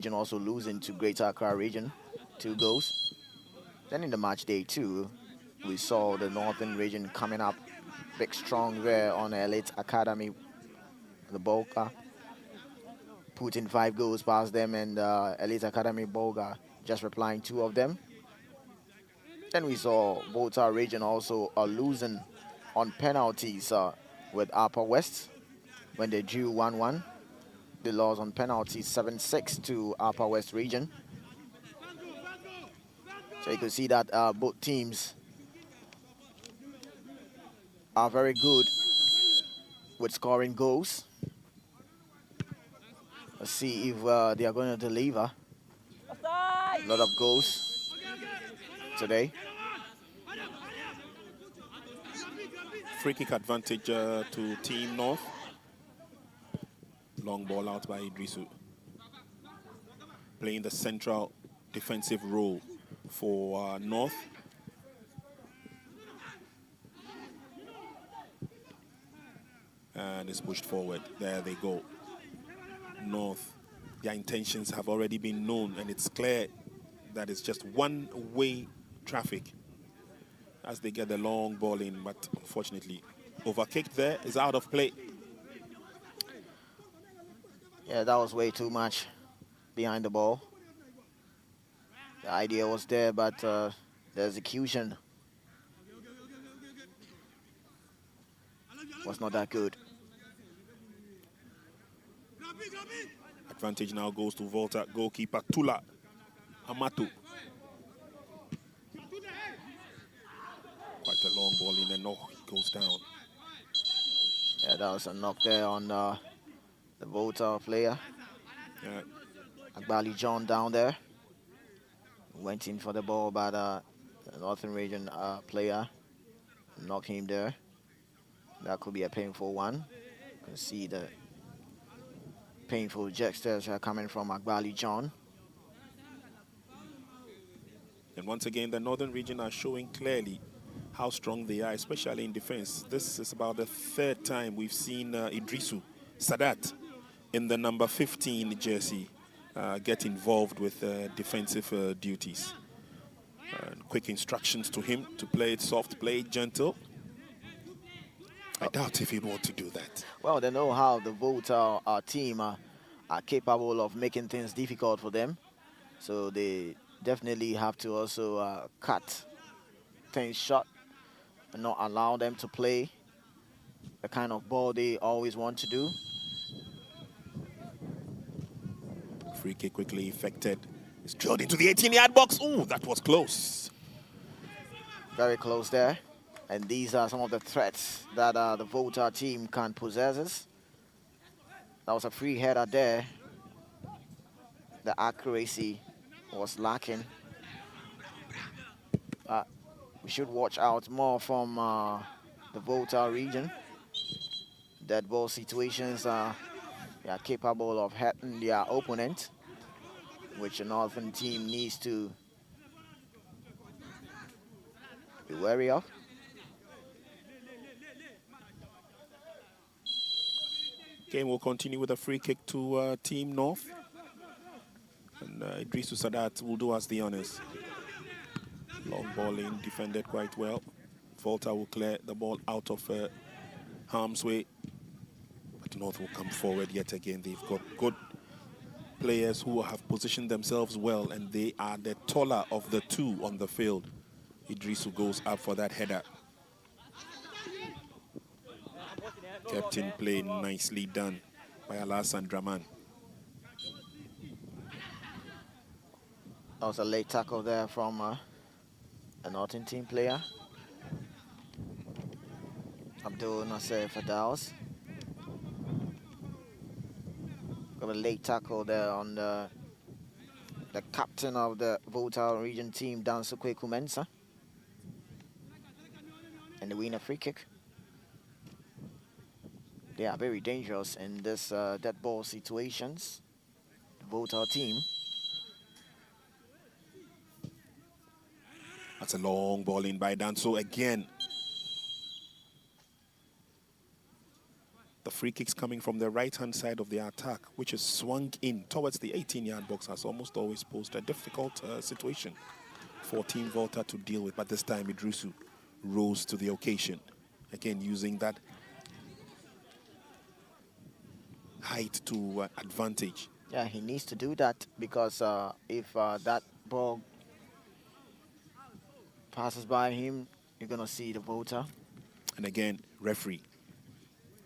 region also losing to Greater Accra region, 2 goals. Then in the match day 2, we saw the Northern region coming up big strong there on Elite Academy, the Volta, putting 5 goals past them, and Elite Academy Volta just replying 2 of them. Then we saw Volta region also losing on penalties with Upper West when they drew 1-1. They lost on penalties 7-6 to Upper West region. So you can see that both teams are very good with scoring goals. Let's see if they are going to deliver a lot of goals today. Free kick advantage to Team North. Long ball out by Idrisu. Playing the central defensive role for North. And it's pushed forward. There they go. North, their intentions have already been known, and it's clear that it's just one-way traffic as they get the long ball in, but unfortunately, overkicked there is out of play. Yeah, that was way too much behind the ball. The idea was there, but the execution was not that good. Advantage now goes to Volta goalkeeper Tula Amato. Quite a long ball in, and no, he goes down. Yeah, that was a knock there on the Volta player. Yeah. Agbali John down there. Went in for the ball, but the Northern region player knocked him there. That could be a painful one. You can see the painful gestures are coming from Agbali John. And once again, the Northern region are showing clearly how strong they are, especially in defense. This is about the 3rd time we've seen Idrisu Sadat in the number 15 jersey get involved with defensive duties. Quick instructions to him to play it soft, play it gentle. I doubt if he'd want to do that. Well, they know how the Volta team are capable of making things difficult for them. So they definitely have to also cut things short and not allow them to play the kind of ball they always want to do. Free kick quickly effected. It's drilled into the 18-yard box. Ooh, that was close. Very close there. And these are some of the threats that the Volta team can possess. That was a free header there. The accuracy was lacking. We should watch out more from the Volta region. Dead ball situations they are capable of hitting their opponent, which the Northern team needs to be wary of. Game will continue with a free kick to Team North. And Idrisu Sadat will do us the honors. Long ball in, defended quite well. Volta will clear the ball out of harm's way. But North will come forward yet again. They've got good players who have positioned themselves well, and they are the taller of the 2 on the field. Idrisu goes up for that header. Kept in play, nicely done by Alassane Draman. That was a late tackle there from a Northern team player, Abdul Nasser Fadaus. Got a late tackle there on the captain of the Volta region team, Dansukwe Kumensa. And the winner free kick. They are very dangerous in this dead ball situations, the Volta team. That's a long ball in by Danso again. The free kicks coming from the right-hand side of the attack, which is swung in towards the 18-yard box, has almost always posed a difficult situation for Team Volta to deal with. But this time, Idrisu rose to the occasion. Again, using that height to advantage. Yeah, he needs to do that because if that ball passes by him, you're going to see the Volta. And again, referee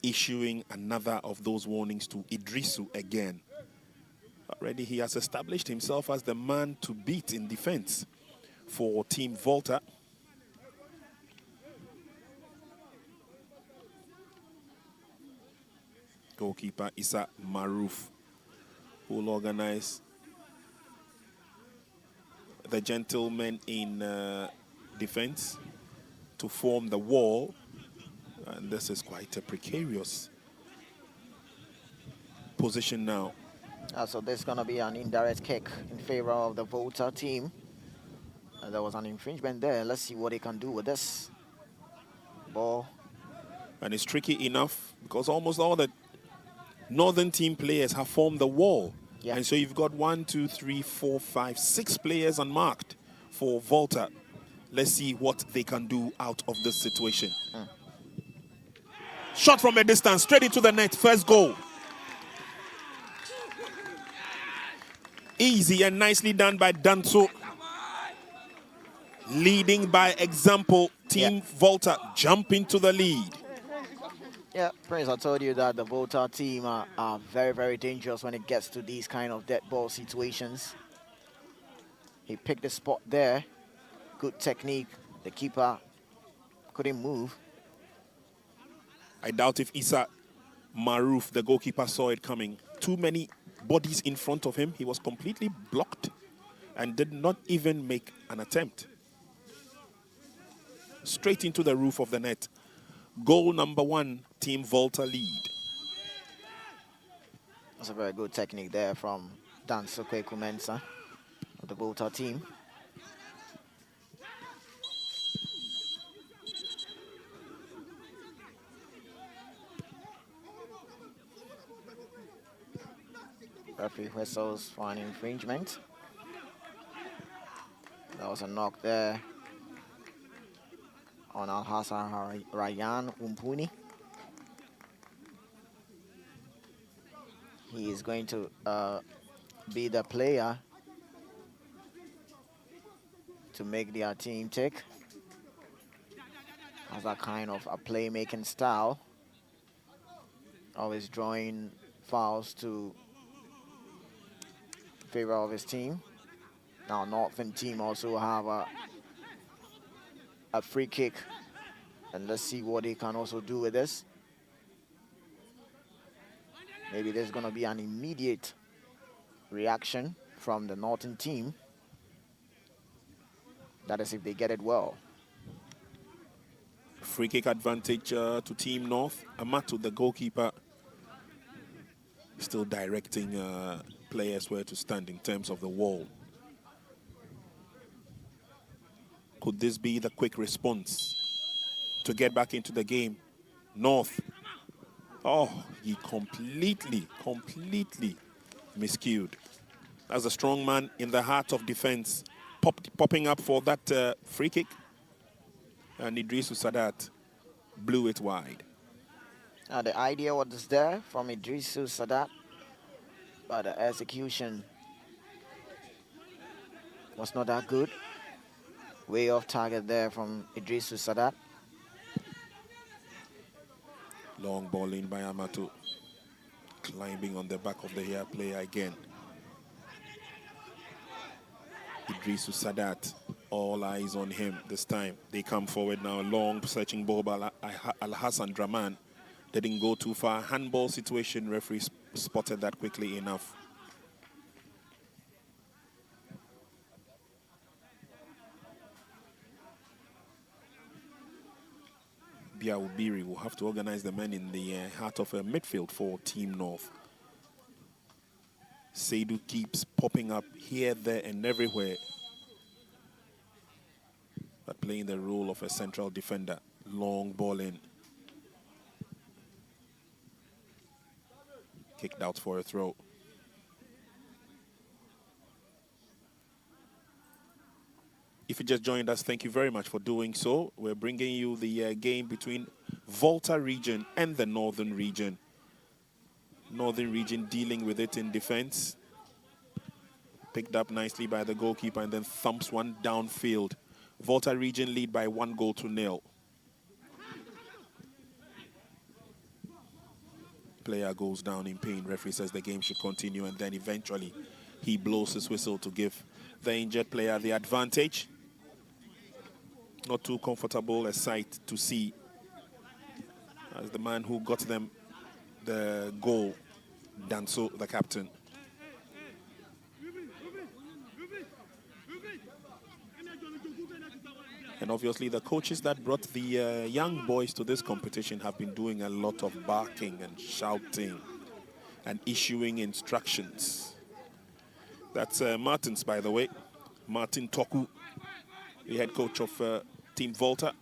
issuing another of those warnings to Idrisu again. Already he has established himself as the man to beat in defense for Team Volta. Goalkeeper Issa Maruf will organize the gentlemen in defense to form the wall. And this is quite a precarious position now. So there's going to be an indirect kick in favor of the Volta team. There was an infringement there. Let's see what they can do with this ball. And it's tricky enough because almost all the Northern team players have formed the wall. Yeah. And so you've got 1, 2, 3, 4, 5, 6 players unmarked for Volta. Let's see what they can do out of this situation. Shot from a distance, straight into the net, first goal. Easy and nicely done by Danso. Leading by example, Team Volta jumping to the lead. Yeah, Prince, I told you that the Volta team are very, very dangerous when it gets to these kind of dead ball situations. He picked the spot there. Good technique. The keeper couldn't move. I doubt if Issa Maruf, the goalkeeper, saw it coming. Too many bodies in front of him. He was completely blocked and did not even make an attempt. Straight into the roof of the net. Goal number 1, Team Volta lead. That's a very good technique there from Dan Sokweku Mensah of the Volta team. Referee whistles for an infringement. There was a knock there on Al-Hassan Ryan Umpuni. He is going to be the player to make their team tick. Has that kind of a playmaking style. Always drawing fouls to favor of his team. Now Northern team also have a free kick, and let's see what they can also do with this. Maybe there's going to be an immediate reaction from the Northern team. That is if they get it well. Free kick advantage to Team North. Amatu, the goalkeeper, still directing players where to stand in terms of the wall. Could this be the quick response to get back into the game? North. Oh, he completely miscued. As a strong man in the heart of defense, popping up for that free kick. And Idrisu Sadat blew it wide. The idea was there from Idrisu Sadat, but the execution was not that good. Way off target there from Idrisu Sadat. Long ball in by Amatu. Climbing on the back of the hair player again. Idrisu Sadat, all eyes on him this time. They come forward now. Long searching ball by Al-Hassan Draman. They didn't go too far. Handball situation, referee spotted that quickly enough. Biaubiri will have to organize the men in the heart of a midfield for Team North. Seidu keeps popping up here, there, and everywhere, but playing the role of a central defender. Long ball in. kicked out for a throw. If you just joined us, thank you very much for doing so. We're bringing you the game between Volta region and the Northern region. Northern region dealing with it in defense. Picked up nicely by the goalkeeper and then thumps one downfield. Volta region lead by 1-0. Player goes down in pain. Referee says the game should continue, and then eventually he blows his whistle to give the injured player the advantage. Not too comfortable a sight to see as the man who got them the goal, Danso, the captain. And obviously the coaches that brought the young boys to this competition have been doing a lot of barking and shouting and issuing instructions. That's Martins, by the way. Martin Toku, the head coach of Team Volta.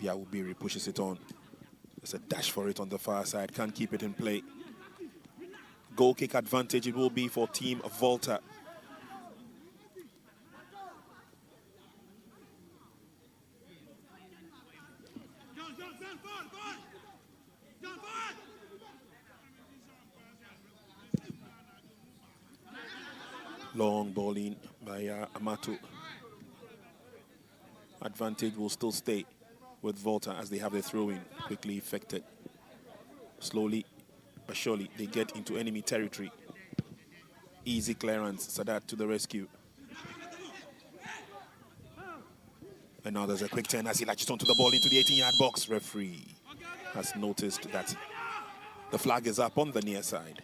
Biawubiri pushes it on. There's a dash for it on the far side. Can't keep it in play. Goal kick advantage it will be for Team Volta. Long ball in by Amato. Advantage will still stay with Volta as they have the throw-in quickly effected. Slowly but surely they get into enemy territory. Easy clearance, Sadat to the rescue. And now there's a quick turn as he latches onto the ball into the 18-yard box. Referee has noticed that the flag is up on the near side.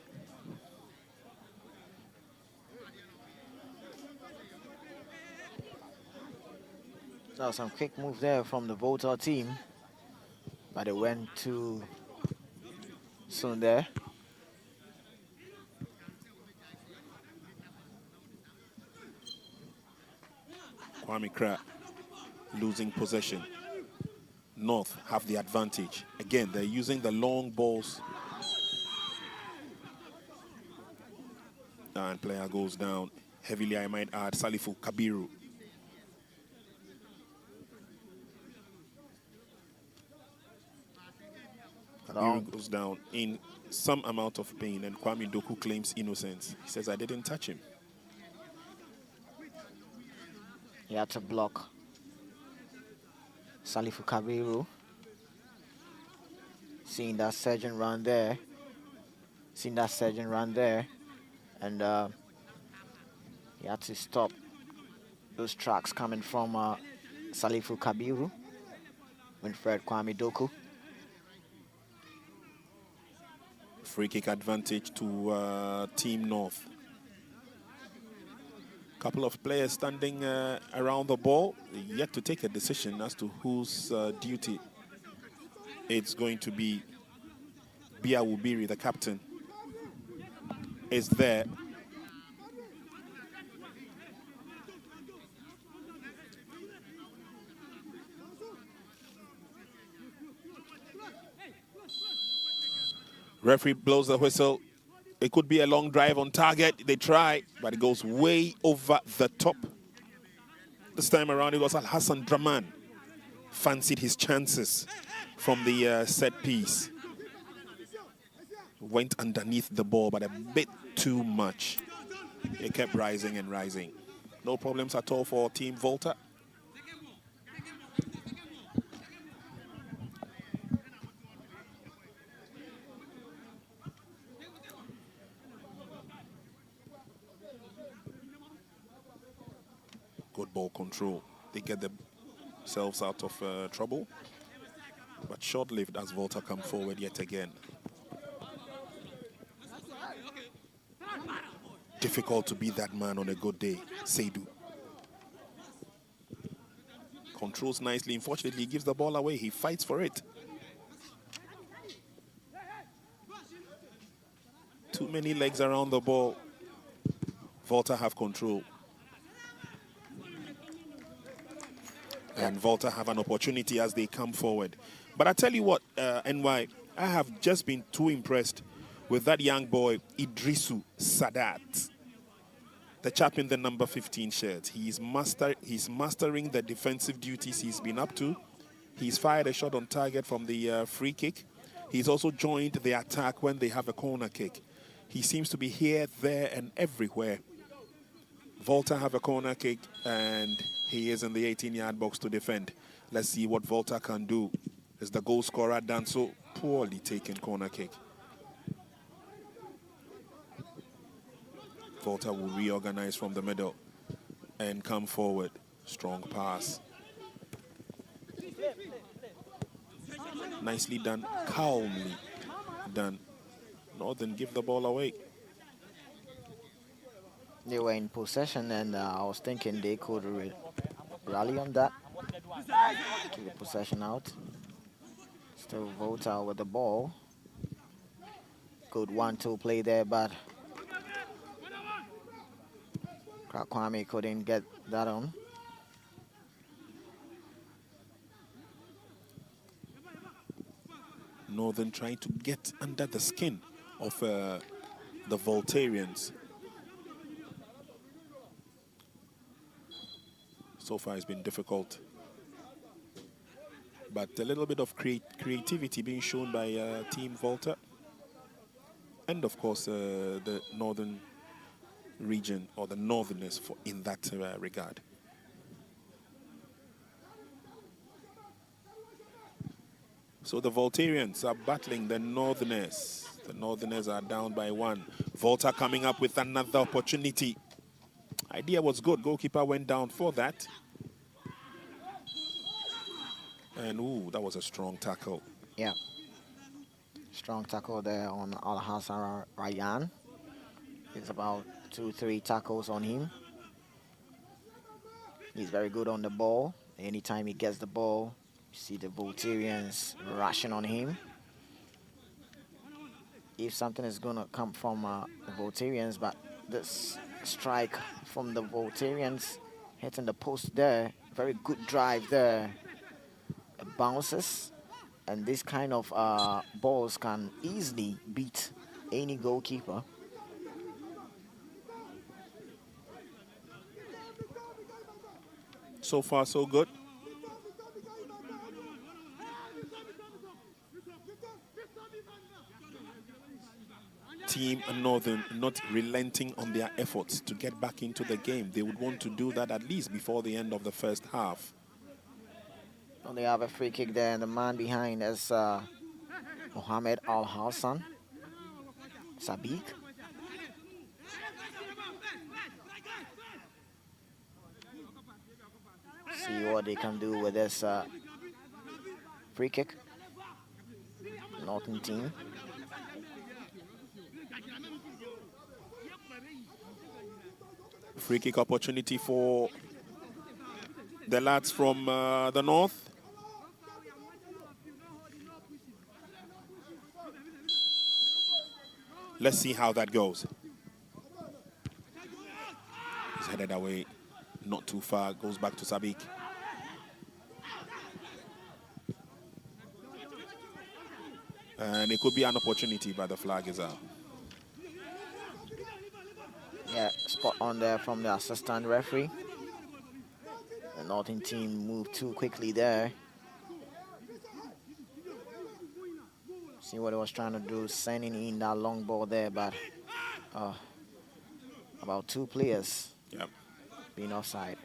So some quick move there from the Volta team, but they went too soon there. Kwame Kra losing possession. North have the advantage. Again, they're using the long balls. And player goes down. Heavily, I might add, Salifu Kabiru. Kabiru goes down in some amount of pain, and Kwame Doku claims innocence. He says, I didn't touch him. He had to block Salifu Kabiru. Seeing that surgeon run there. And he had to stop those tracks coming from Salifu Kabiru, Winfred Kwame Doku. Free kick advantage to Team North. Couple of players standing around the ball, yet to take a decision as to whose duty it's going to be. Biawubiri, the captain, is there. Referee blows the whistle. It could be a long drive on target. They try, but it goes way over the top. This time around, it was Al-Hassan Draman. Fancied his chances from the set piece. Went underneath the ball, but a bit too much. It kept rising and rising. No problems at all for Team Volta. Good ball control. They get themselves out of trouble, but short-lived as Volta come forward yet again. Difficult to be that man on a good day, Seidu. Controls nicely. Unfortunately, he gives the ball away. He fights for it. Too many legs around the ball. Volta have control. And Volta have an opportunity as they come forward. But I tell you what, NY, I have just been too impressed with that young boy, Idrisu Sadat, the chap in the number 15 shirt. He's mastering the defensive duties he's been up to. He's fired a shot on target from the free kick. He's also joined the attack when they have a corner kick. He seems to be here, there, and everywhere. Volta have a corner kick, and he is in the 18-yard box to defend. Let's see what Volta can do. Is the goal scorer done so poorly taken corner kick? Volta will reorganize from the middle and come forward. Strong pass. Nicely done, calmly done. Northern give the ball away. They were in possession, and I was thinking they could rally on that. Keep the possession out. Still Volta with the ball. Good 1-2 play there, but Kwame couldn't get that on. Northern trying to get under the skin of the Voltarians. So far it's been difficult. But a little bit of creativity being shown by Team Volta. And of course the Northern region, or the Northerners in that regard. So the Voltarians are battling the Northerners. The Northerners are down by 1. Volta coming up with another opportunity. Idea was good. Goalkeeper went down for that. And, ooh, that was a strong tackle. Yeah. Strong tackle there on Al-Hassan Ryan. It's about 2-3 tackles on him. He's very good on the ball. Anytime he gets the ball, you see the Voltarians rushing on him. If something is going to come from the Voltarians, but this strike from the Voltarians hitting the post there, very good drive there. It bounces, and this kind of balls can easily beat any goalkeeper. So far, so good. Team Northern not relenting on their efforts to get back into the game. They would want to do that at least before the end of the first half. And they have a free kick there, and the man behind is Mohamed Al-Hassan Sadiq. See what they can do with this free kick. Northern team. Free kick opportunity for the lads from the north. Let's see how that goes. He's headed away, not too far, goes back to Sabik. And it could be an opportunity, but the flag is out. Yeah, spot on there from the assistant referee. The Northern team moved too quickly there. See what he was trying to do, sending in that long ball there, but about 2 players being offside.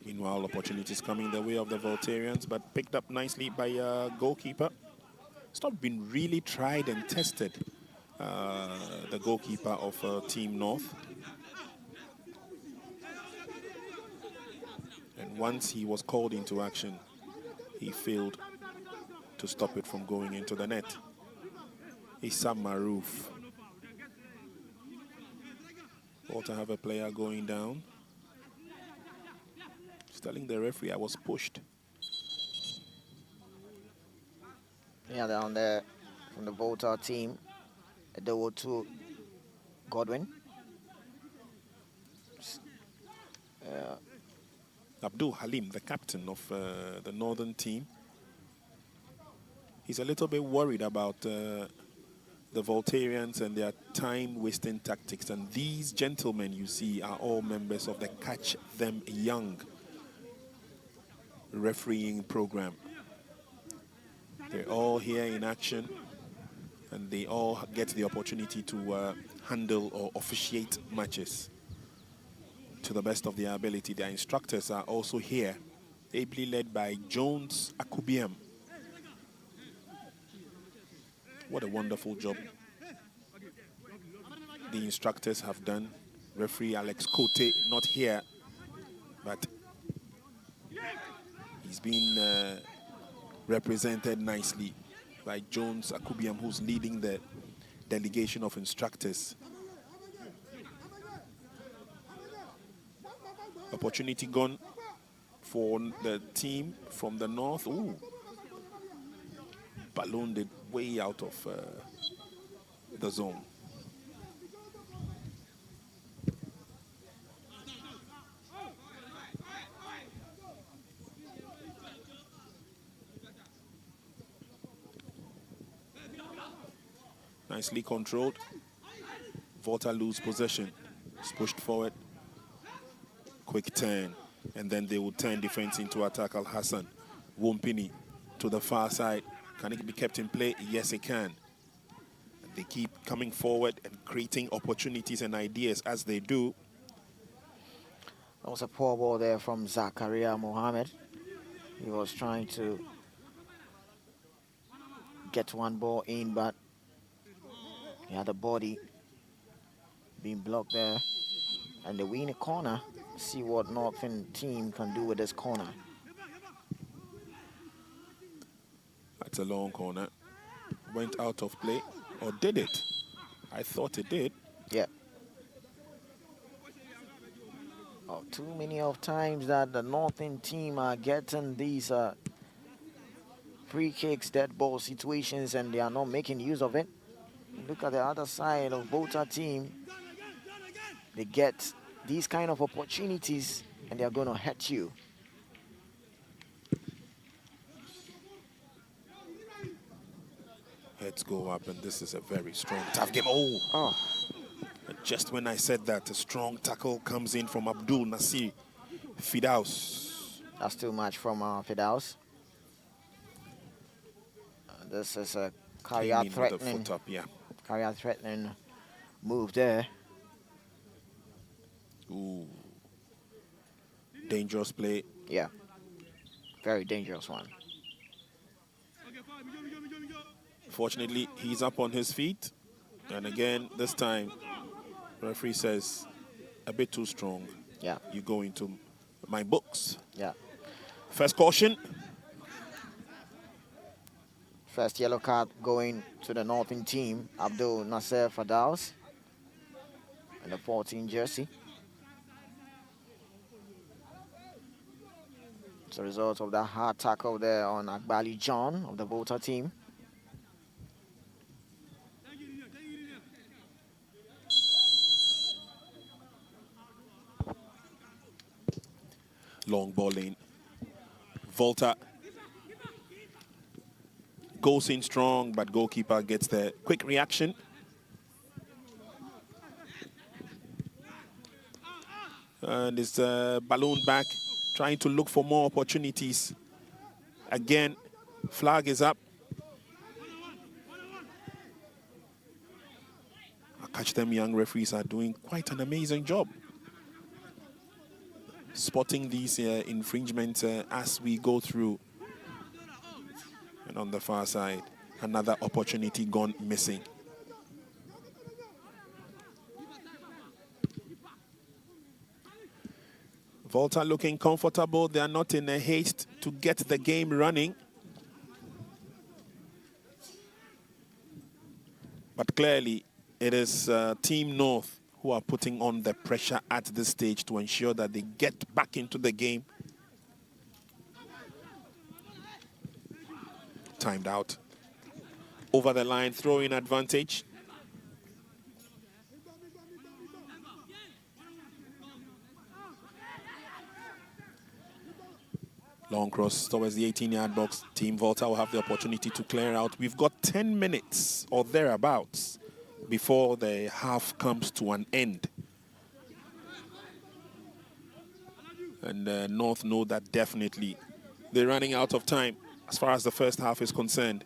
Meanwhile, opportunities coming the way of the Voltarians, but picked up nicely by goalkeeper. It's not been really tried and tested, the goalkeeper of Team North. And once he was called into action, he failed to stop it from going into the net. Issa Maroof. Volta have a player going down. He's telling the referee I was pushed. Yeah, down there from the Volta team, the O2 Godwin. Abdul Halim, the captain of the northern team, he's a little bit worried about the Voltarians and their time-wasting tactics. And these gentlemen you see are all members of the Catch Them Young refereeing program. They're all here in action, and they all get the opportunity to handle or officiate matches to the best of their ability. Their instructors are also here, ably led by Jones Akubiam. What a wonderful job the instructors have done. Referee Alex Cote not here, but he's been represented nicely by Jones Akubiam, who's leading the delegation of instructors. Opportunity gone for the team from the north. Ooh. Ballooned it way out of the zone. Nicely controlled. Volta lose possession. It's pushed forward. Quick turn. And then they will turn defense into attack. Al Hassan. Wumpini to the far side. Can it be kept in play? Yes, it can. And they keep coming forward and creating opportunities and ideas as they do. That was a poor ball there from Zakaria Mohammed. He was trying to get one ball in, but he had the body being blocked there. And they win a corner. See what Northern team can do with this corner. That's a long corner. Went out of play. Or did it? I thought it did. Yeah. Oh, too many of times that the Northern team are getting these free kicks, dead ball situations, and they are not making use of it. Look at the other side of Volta team. They get these kind of opportunities and they are going to hurt you. Heads go up, and this is a very strong, tough game. Oh. Just when I said that, a strong tackle comes in from Abdul Nasir Fidaus. That's too much from Fidaus. This is a career threatening, career threatening move there. Ooh. Dangerous play. Yeah. Very dangerous one. Fortunately, he's up on his feet. And again, this time, referee says, a bit too strong. Yeah. You go into my books. Yeah. First caution. First yellow card going to the Northern team, Abdul Nasser Fidaus in the 14 jersey. It's a result of that hard tackle there on Agbali John of the Volta team. Long ball in. Volta goes in strong, but goalkeeper gets the quick reaction. And it's balloon back, trying to look for more opportunities. Again, flag is up. Catch Them Young referees are doing quite an amazing job spotting these infringements as we go through. And on the far side, another opportunity gone missing. Volta looking comfortable. They are not in a haste to get the game running. But clearly, it is Team North who are putting on the pressure at this stage to ensure that they get back into the game. Timed out. Over the line, throw-in advantage. Long cross towards the 18-yard box. Team Volta will have the opportunity to clear out. We've got 10 minutes or thereabouts before the half comes to an end. And North know that definitely. They're running out of time as far as the first half is concerned.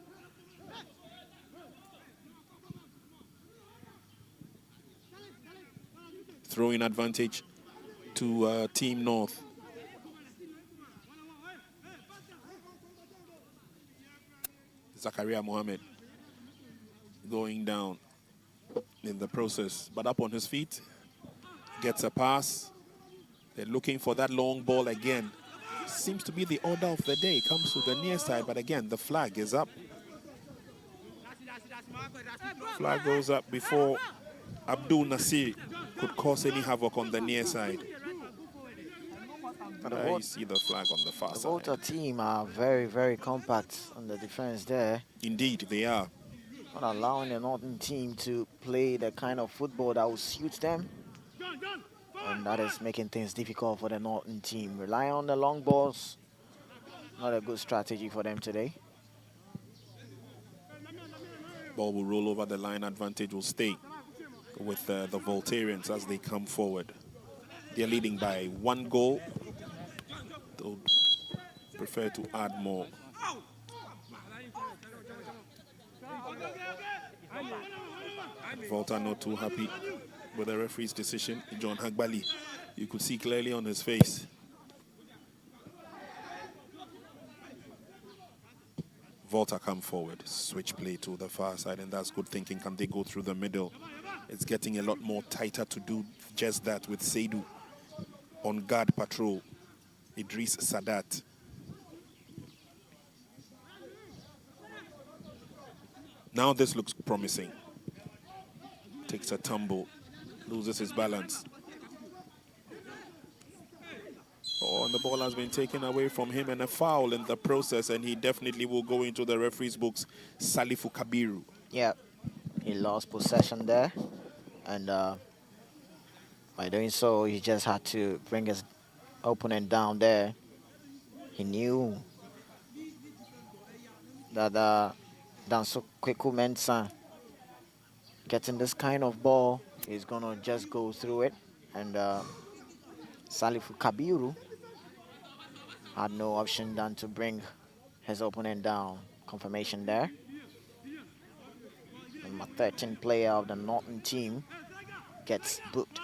Throwing advantage to Team North. Zakaria Mohammed going down in the process, but up on his feet, gets a pass. They're looking for that long ball again. Seems to be the order of the day. Comes to the near side, but again, the flag is up. Flag goes up before Abdul Nasir could cause any havoc on the near side. You see the flag on the far side. The Volta team are very, very compact on the defense there. Indeed, they are. Not allowing the Northern team to play the kind of football that will suit them. And that is making things difficult for the Northern team. Relying on the long balls, not a good strategy for them today. Ball will roll over the line. Advantage will stay with the Voltarians as they come forward. They're leading by 1 goal. They'll prefer to add more. Volta not too happy with the referee's decision. John Hagbali, you could see clearly on his face. Volta come forward, switch play to the far side, and that's good thinking. Can they go through the middle? It's getting a lot more tighter to do just that with Seidu on guard patrol. Idris Sadat. Now this looks promising. Takes a tumble, loses his balance. Oh, and the ball has been taken away from him, and a foul in the process, and he definitely will go into the referee's books. Salifu Kabiru. Yeah, he lost possession there, and by doing so, he just had to bring his opponent down there. He knew that Danso Kweku Mensah getting this kind of ball is gonna just go through it, and Salifu Kabiru had no option than to bring his opponent down. Confirmation there. Number 13 player of the Northern team gets booked.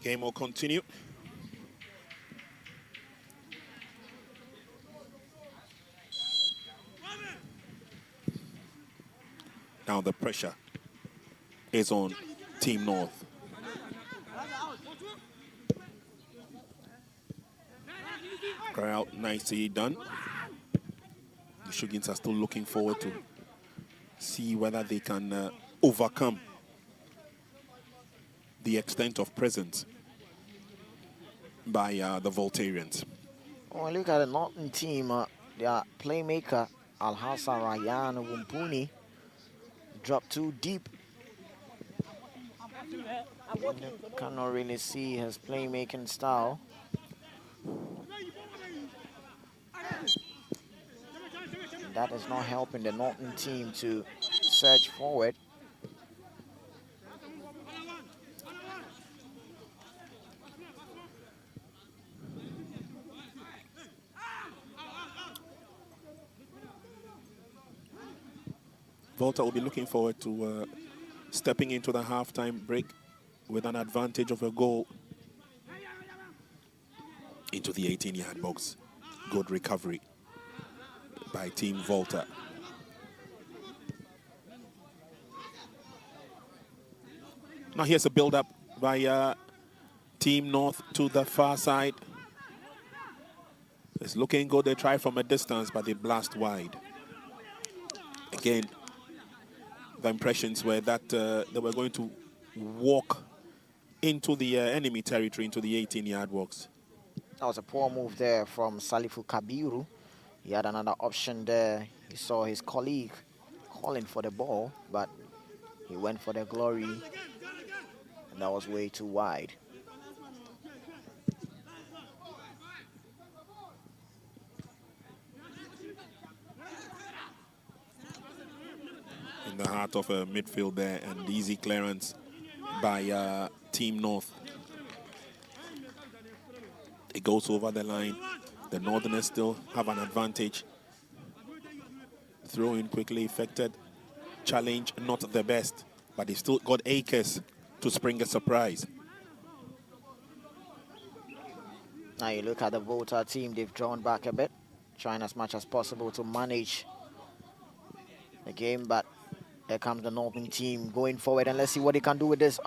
Game will continue. Now the pressure is on Team North. Crowd nicely done. The Shugins are still looking forward to see whether they can overcome the extent of presence by the Voltarians. Oh, look at the Northern team. Their playmaker, Al-Hassan Ryan Wumpuni, dropped too deep. You cannot really see his playmaking style. That is not helping the Northern team to surge forward. Volta will be looking forward to stepping into the halftime break with an advantage of a goal into the 18-yard box. Good recovery by Team Volta. Now here's a build-up by Team North to the far side. It's looking good. They try from a distance, but they blast wide. Again, the impressions were that they were going to walk into the enemy territory, into the 18-yard box. That was a poor move there from Salifu Kabiru. He had another option there. He saw his colleague calling for the ball, but he went for the glory, and that was way too wide. In the heart of a midfield there, and easy clearance by Team North. It goes over the line. The Northerners still have an advantage. Throw in quickly effected. Challenge not the best, but they still got acres to spring a surprise. Now you look at the Volta team, they've drawn back a bit, trying as much as possible to manage the game, but there comes the Northern team going forward, and let's see what they can do with this.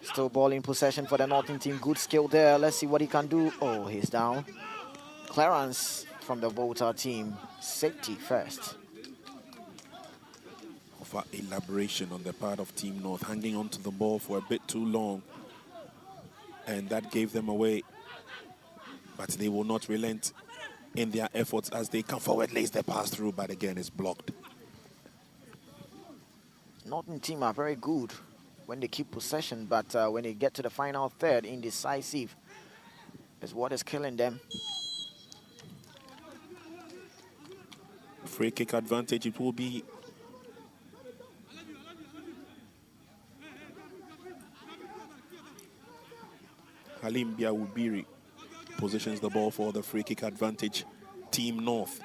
Still ball in possession for the Northern team. Good skill there. Let's see what he can do. Oh, he's down. Clearance from the Volta team. Safety first. Of elaboration on the part of Team North, hanging on to the ball for a bit too long, and that gave them away. But they will not relent in their efforts as they come forward, lays the pass through, but again it's blocked. Northern team are very good when they keep possession, but when they get to the final third, indecisive is what is killing them. Free kick advantage, it will be Halim Biawubiri positions the ball for the free kick advantage, Team North.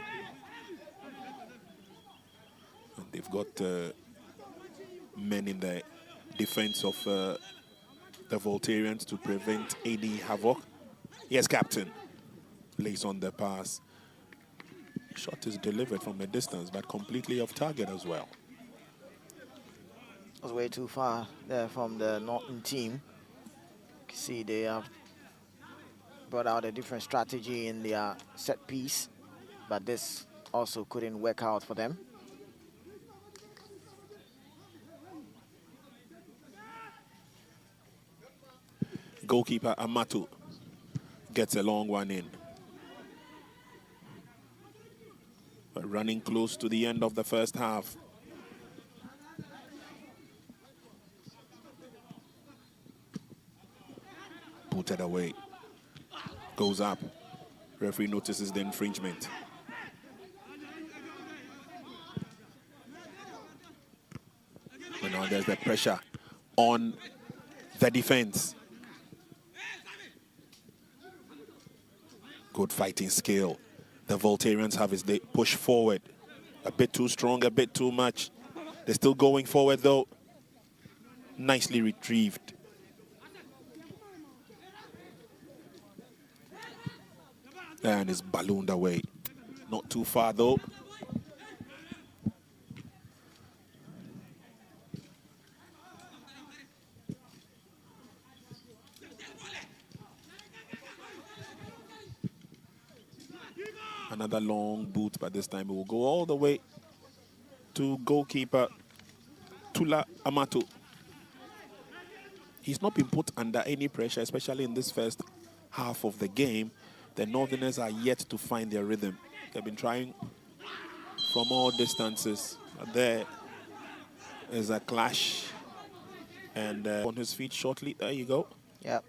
And they've got men in the defense of the Voltarians to prevent AD havoc. Yes, captain. Lays on the pass. Shot is delivered from a distance, but completely off target as well. Was way too far there from the Northern team. You can see they have brought out a different strategy in their set piece, but this also couldn't work out for them. Goalkeeper Amato gets a long one in. But running close to the end of the first half. Put it away. Goes up. Referee notices the infringement. And now there's the pressure on the defense. Good fighting skill. The Voltarians have as they push forward. A bit too strong, a bit too much. They're still going forward though. Nicely retrieved. And it's ballooned away. Not too far though. Another long boot, but this time it will go all the way to goalkeeper Tula Amato. He's not been put under any pressure, especially in this first half of the game. The Northerners are yet to find their rhythm. They've been trying from all distances. But there is a clash. And on his feet shortly, there you go. Yep,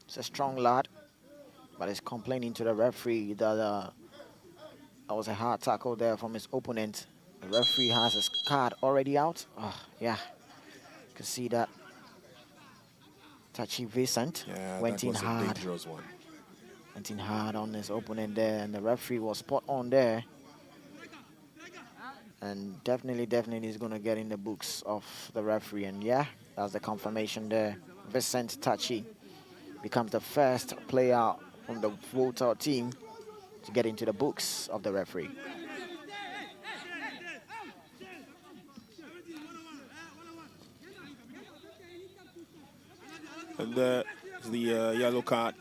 it's a strong lad, but he's complaining to the referee that that was a hard tackle there from his opponent. The referee has his card already out. Yeah, you can see that. Tachi Vincent went in hard. A dangerous one. Went in hard on his opponent there, and the referee was spot on there. And definitely is going to get in the books of the referee. And yeah, that's the confirmation there. Vincent Tachi becomes the first player from the Volta team to get into the books of the referee. And the yellow card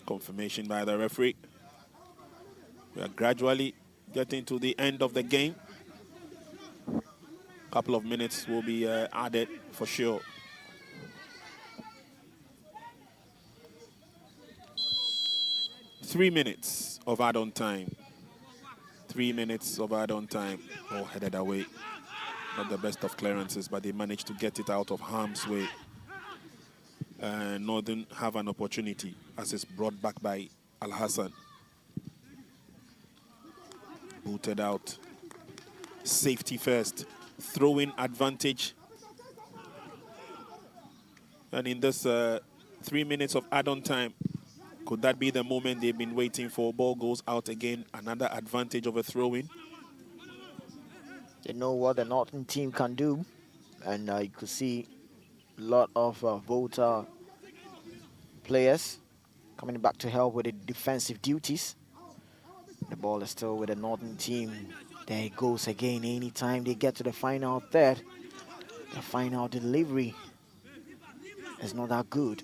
confirmation by the referee. We are gradually getting to the end of the game. A couple of minutes will be added for sure. .3 minutes of add-on time. 3 minutes of add-on time, all headed away. Not the best of clearances, but they managed to get it out of harm's way. Northern have an opportunity as it's brought back by Al-Hassan. Booted out. Safety first. Throw-in advantage. And in this 3 minutes of add-on time, could that be the moment they've been waiting for? Ball goes out again. Another advantage of a throw-in. They know what the Northern team can do. And you could see a lot of Volta players coming back to help with the defensive duties. The ball is still with the Northern team. There it goes again. Anytime they get to the final third, the final delivery is not that good.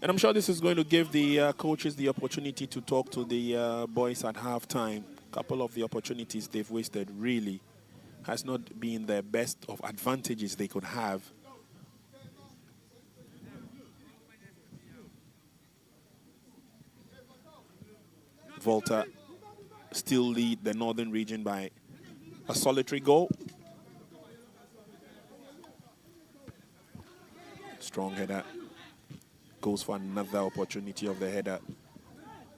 And I'm sure this is going to give the coaches the opportunity to talk to the boys at halftime. A couple of the opportunities they've wasted really has not been the best of advantages they could have. Volta still lead the Northern region by a solitary goal. Strong header. Goes for another opportunity of the header.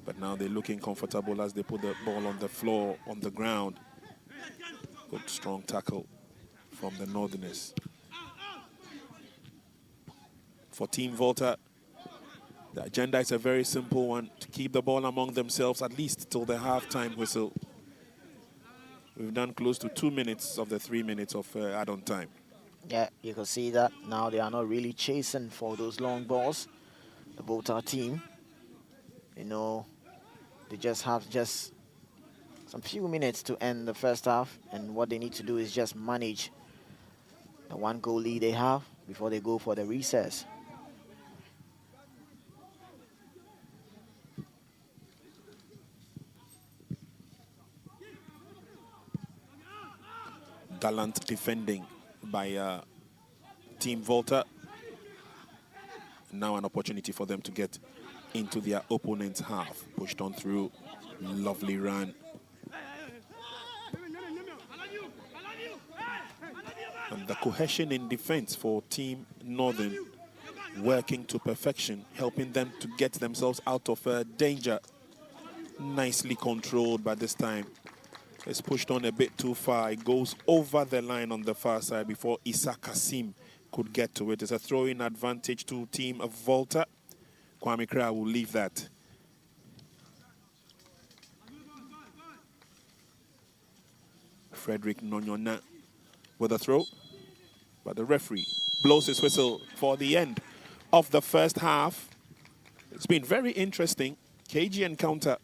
But now they're looking comfortable as they put the ball on the floor, on the ground. Good strong tackle from the Northerners. For Team Volta, the agenda is a very simple one, to keep the ball among themselves at least till the halftime whistle. We've done close to 2 minutes of the 3 minutes of add-on time. Yeah, you can see that now they are not really chasing for those long balls. The Volta team, you know, they just have some few minutes to end the first half, and what they need to do is just manage the 1-goal lead they have before they go for the recess. Gallant defending by Team Volta. Now an opportunity for them to get into their opponent's half. Pushed on through, lovely run. And the cohesion in defense for Team Northern working to perfection, helping them to get themselves out of danger. Nicely controlled by this time. It's pushed on a bit too far. It goes over the line on the far side before Issa Kasim could get to it. It's a throw-in advantage to Team Volta. Kwame Kra will leave that. Frederick Nonyona with a throw. But the referee blows his whistle for the end of the first half. It's been very interesting. KG encounter,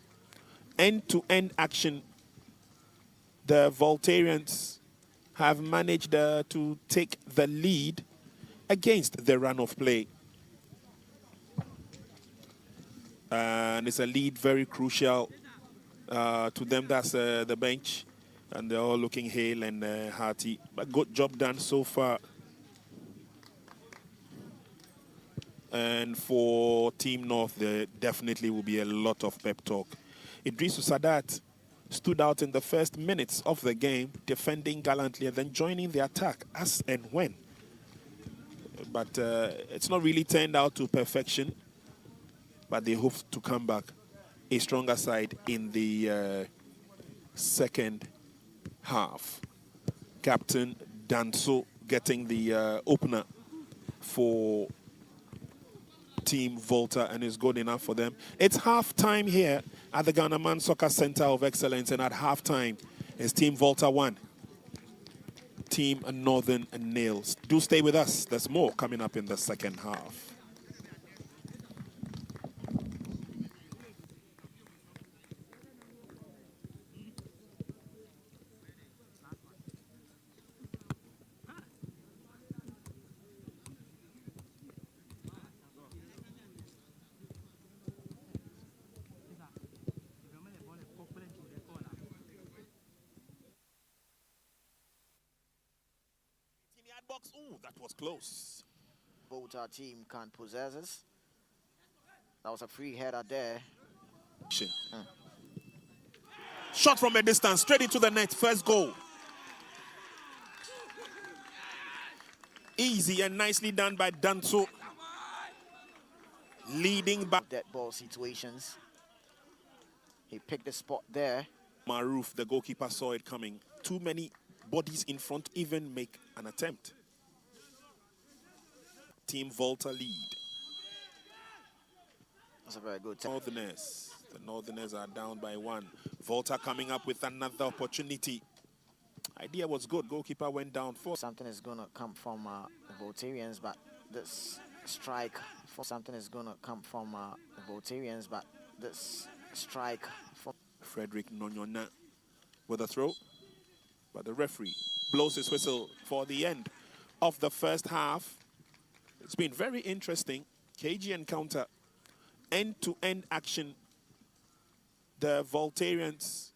end-to-end action. The Voltarians have managed to take the lead against the run of play. And it's a lead very crucial to them. That's the bench. And they're all looking hale and hearty. But good job done so far. And for Team North, there definitely will be a lot of pep talk. Idrisu Sadat stood out in the first minutes of the game, defending gallantly and then joining the attack as and when. But it's not really turned out to perfection. But they hope to come back a stronger side in the second half. Captain Danso getting the opener for Team Volta, and is good enough for them. It's half-time here at the Ghana Man Soccer Center of Excellence, and at half-time is Team Volta 1, Team Northern Nails. Do stay with us. There's more coming up in the second half. Ooh, that was close. Volta team can't possess us. That was a free header there. Shot from a distance, straight into the net. First goal. Easy and nicely done by Danso. Leading back. Dead ball situations. He picked the spot there. Maruf, the goalkeeper, saw it coming. Too many bodies in front even make an attempt. Team Volta lead. That's a very good time. Northerners. The Northerners are down by 1. Volta coming up with another opportunity. Idea was good. Goalkeeper went down 4. Something is going to come from the Voltarians, but this strike for something is going to come from the Voltarians, but this strike for Frederick Nonyona with a throw, but the referee blows his whistle for the end of the first half. It's been very interesting. KG encounter, end-to-end action. The Voltarians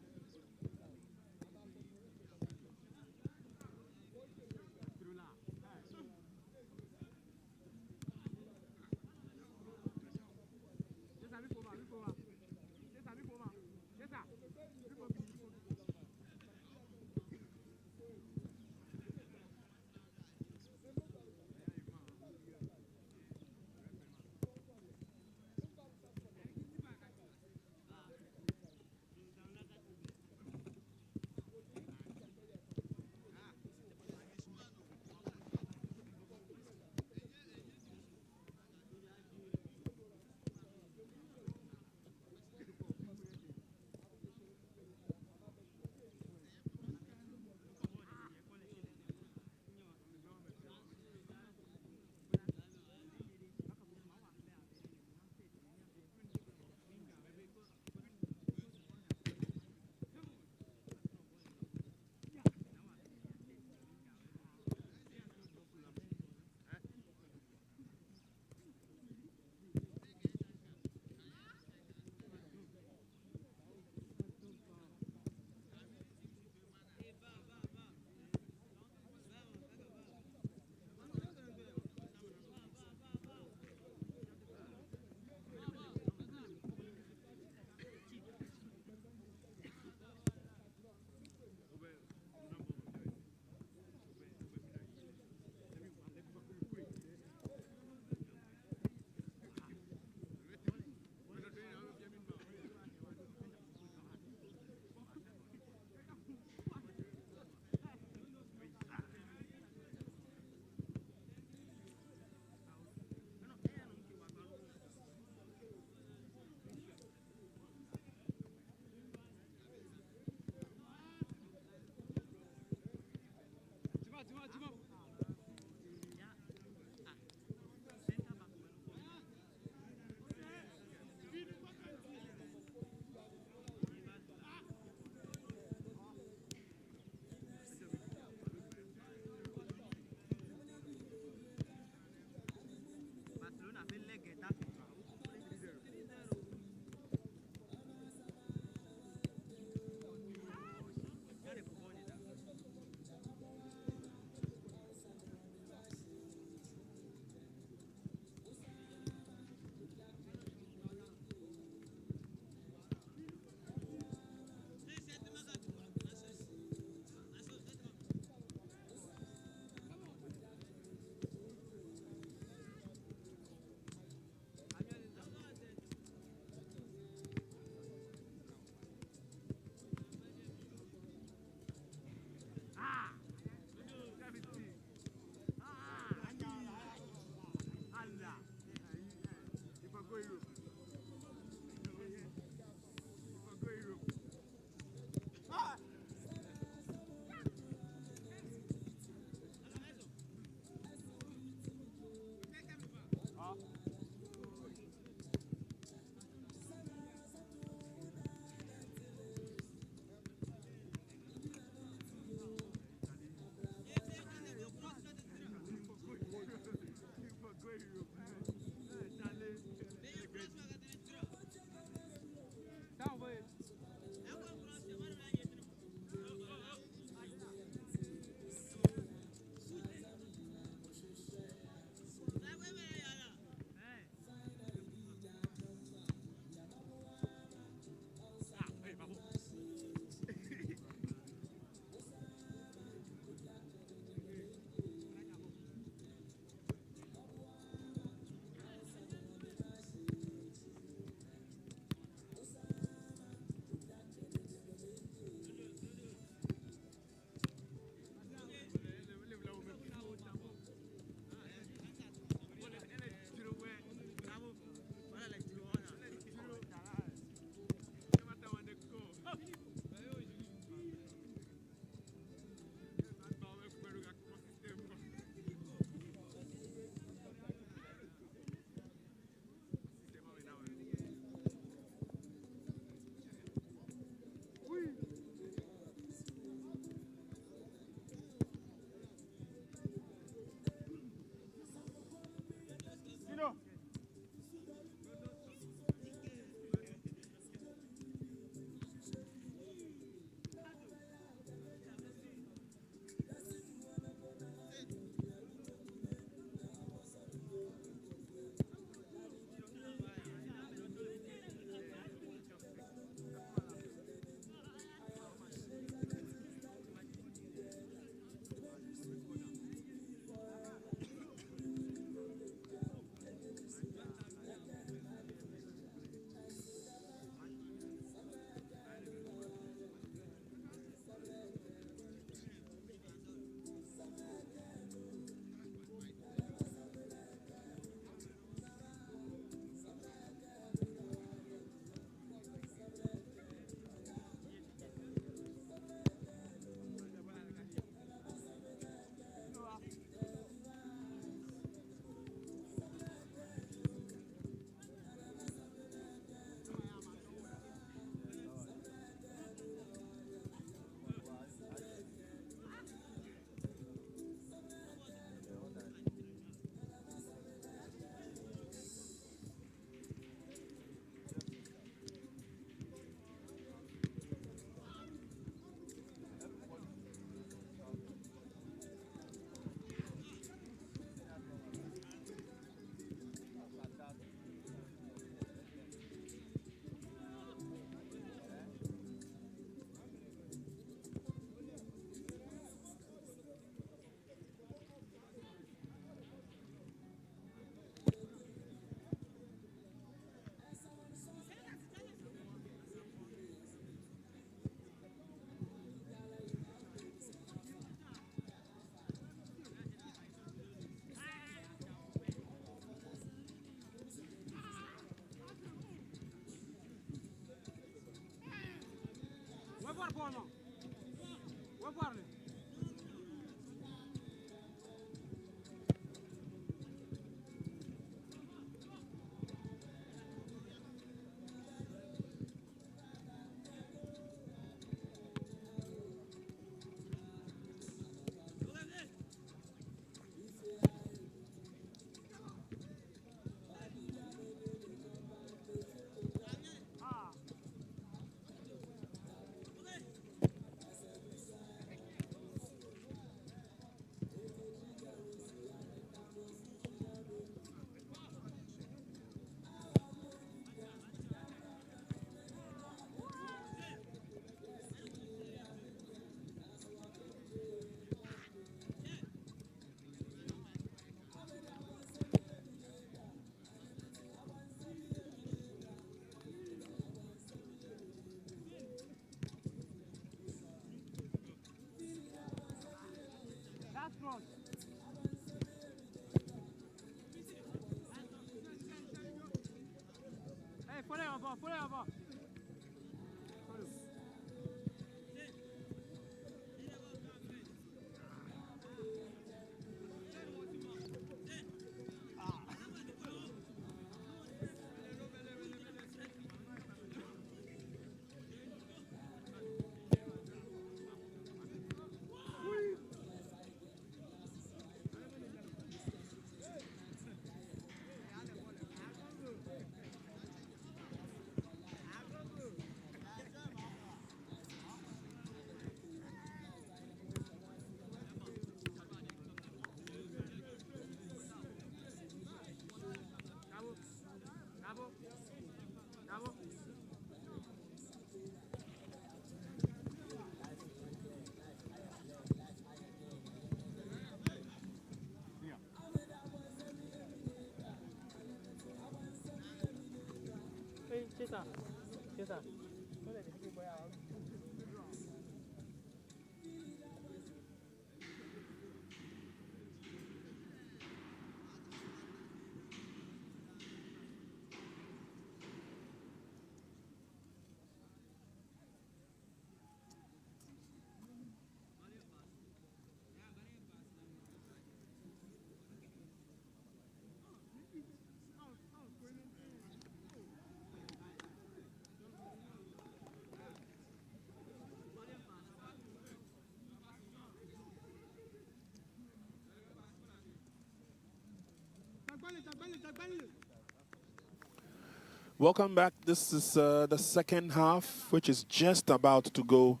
Welcome back. This is the second half, which is just about to go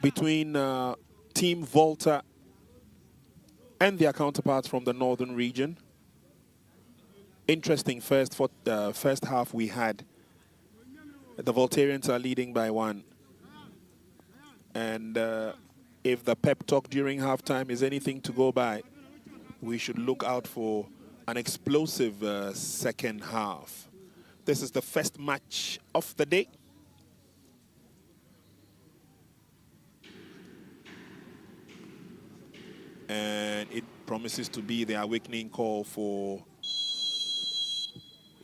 between Team Volta and their counterparts from the northern region. Interesting first half we had. The Voltarians are leading by 1. And if the pep talk during halftime is anything to go by, we should look out for an explosive second half. This is the first match of the day. And it promises to be the awakening call for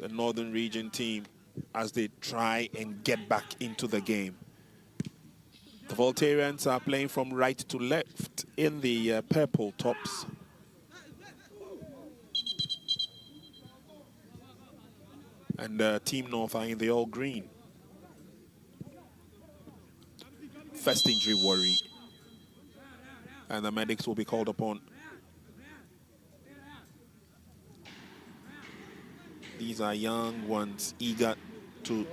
the Northern Region team as they try and get back into the game. The Voltarians are playing from right to left in the purple tops. And Team North are in the all green. First injury worry. And the medics will be called upon. These are young ones eager to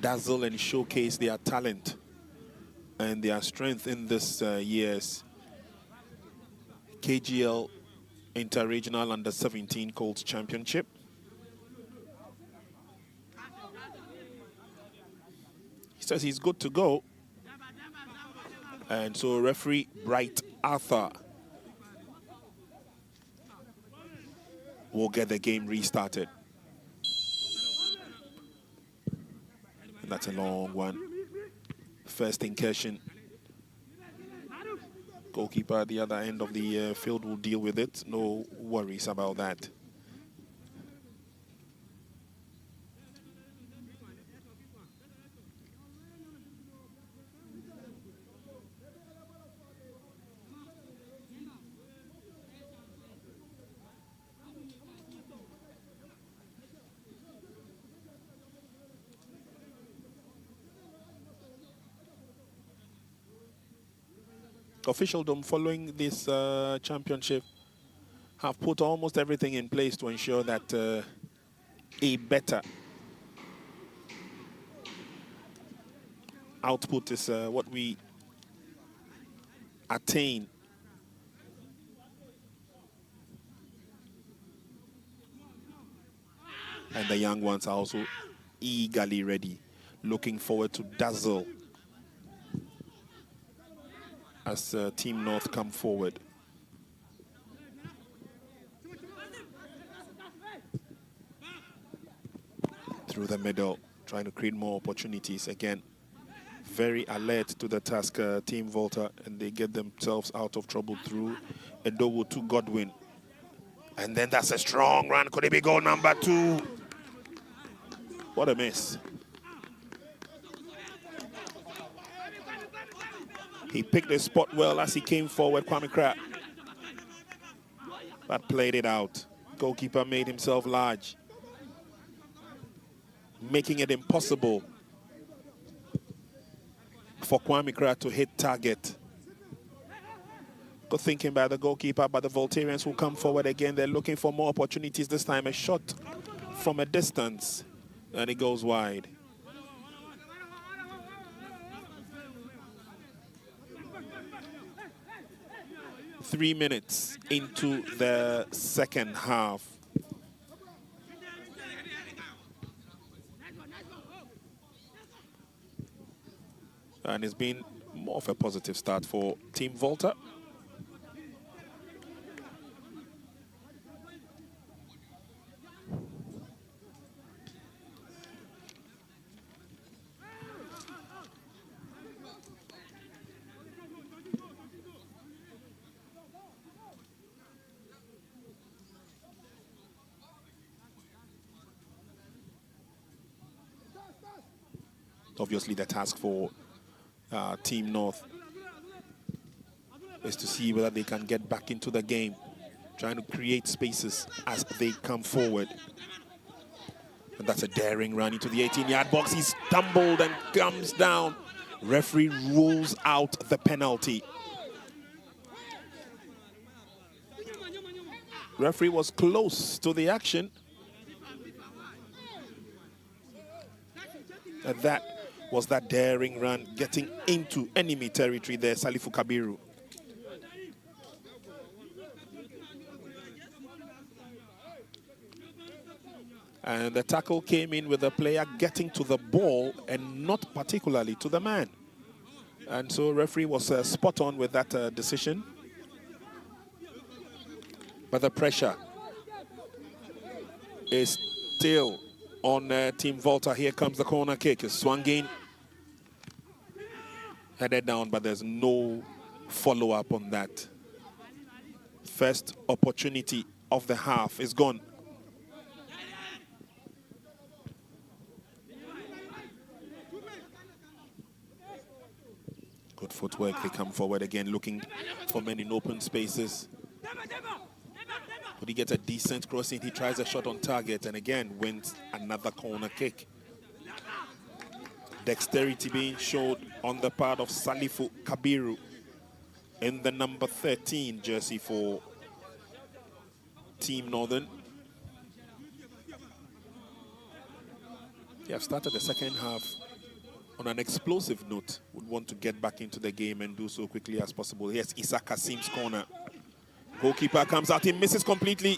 dazzle and showcase their talent and their strength in this year's KGL Interregional Under-17 Colts Championship. He says he's good to go. And so referee Bright Arthur will get the game restarted. And that's a long one. First incursion. Goalkeeper at the other end of the field will deal with it. No worries about that. officialdom following this championship have put almost everything in place to ensure that a better output is what we attain. And the young ones are also eagerly ready, looking forward to dazzle as Team North come forward. Through the middle, trying to create more opportunities. Again, very alert to the task, Team Volta, and they get themselves out of trouble through Edowu to Godwin. And then that's a strong run. Could it be goal number 2? What a miss. He picked the spot well as he came forward, Kwame Krah. But played it out. Goalkeeper made himself large, making it impossible for Kwame Krah to hit target. Good thinking by the goalkeeper, but the Voltarians will come forward again. They're looking for more opportunities this time. A shot from a distance, and it goes wide. Three minutes into the second half. And it's been more of a positive start for Team Volta. Obviously, the task for Team North is to see whether they can get back into the game, trying to create spaces as they come forward. And that's a daring run into the 18-yard box. He's stumbled and comes down. Referee rules out the penalty. Referee was close to the action. And that was that daring run, getting into enemy territory there, Salifu Kabiru. And the tackle came in with the player getting to the ball and not particularly to the man. And so referee was spot on with that decision. But the pressure is still on Team Volta. Here comes the corner kick. It's swung in, headed down, but there's no follow-up on that. First opportunity of the half is gone. Good footwork. They come forward again, looking for men in open spaces. But he gets a decent crossing. He tries a shot on target and again wins another corner kick. Dexterity being showed on the part of Salifu Kabiru in the number 13 jersey for Team Northern. They have started the second half on an explosive note. Would want to get back into the game and do so quickly as possible. Here's Issa Kasim's corner. Goalkeeper comes out, he misses completely.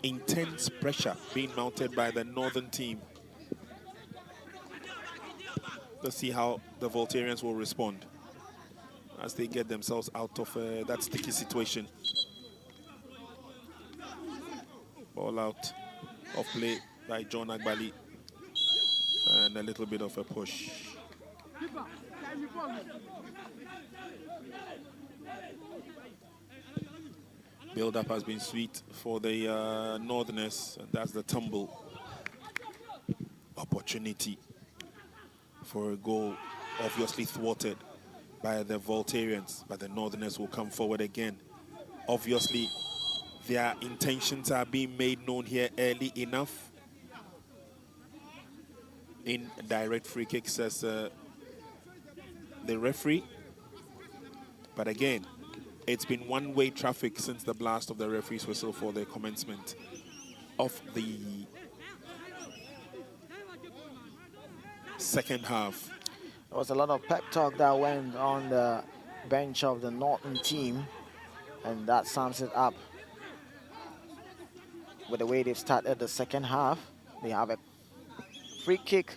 Intense pressure being mounted by the Northern team. Let's see how the Voltarians will respond as they get themselves out of that sticky situation. Ball out of play by John Agbali. And a little bit of a push. Build-up has been sweet for the Northerners, and that's the tumble. Opportunity for a goal, obviously thwarted by the Voltarians, but the Northerners will come forward again. Obviously, their intentions are being made known here early enough indirect free kick, says the referee. But again, it's been one-way traffic since the blast of the referee's whistle for the commencement of the second half. There was a lot of pep talk that went on the bench of the Northern team, and that sums it up with the way they've started the second half. They have a free kick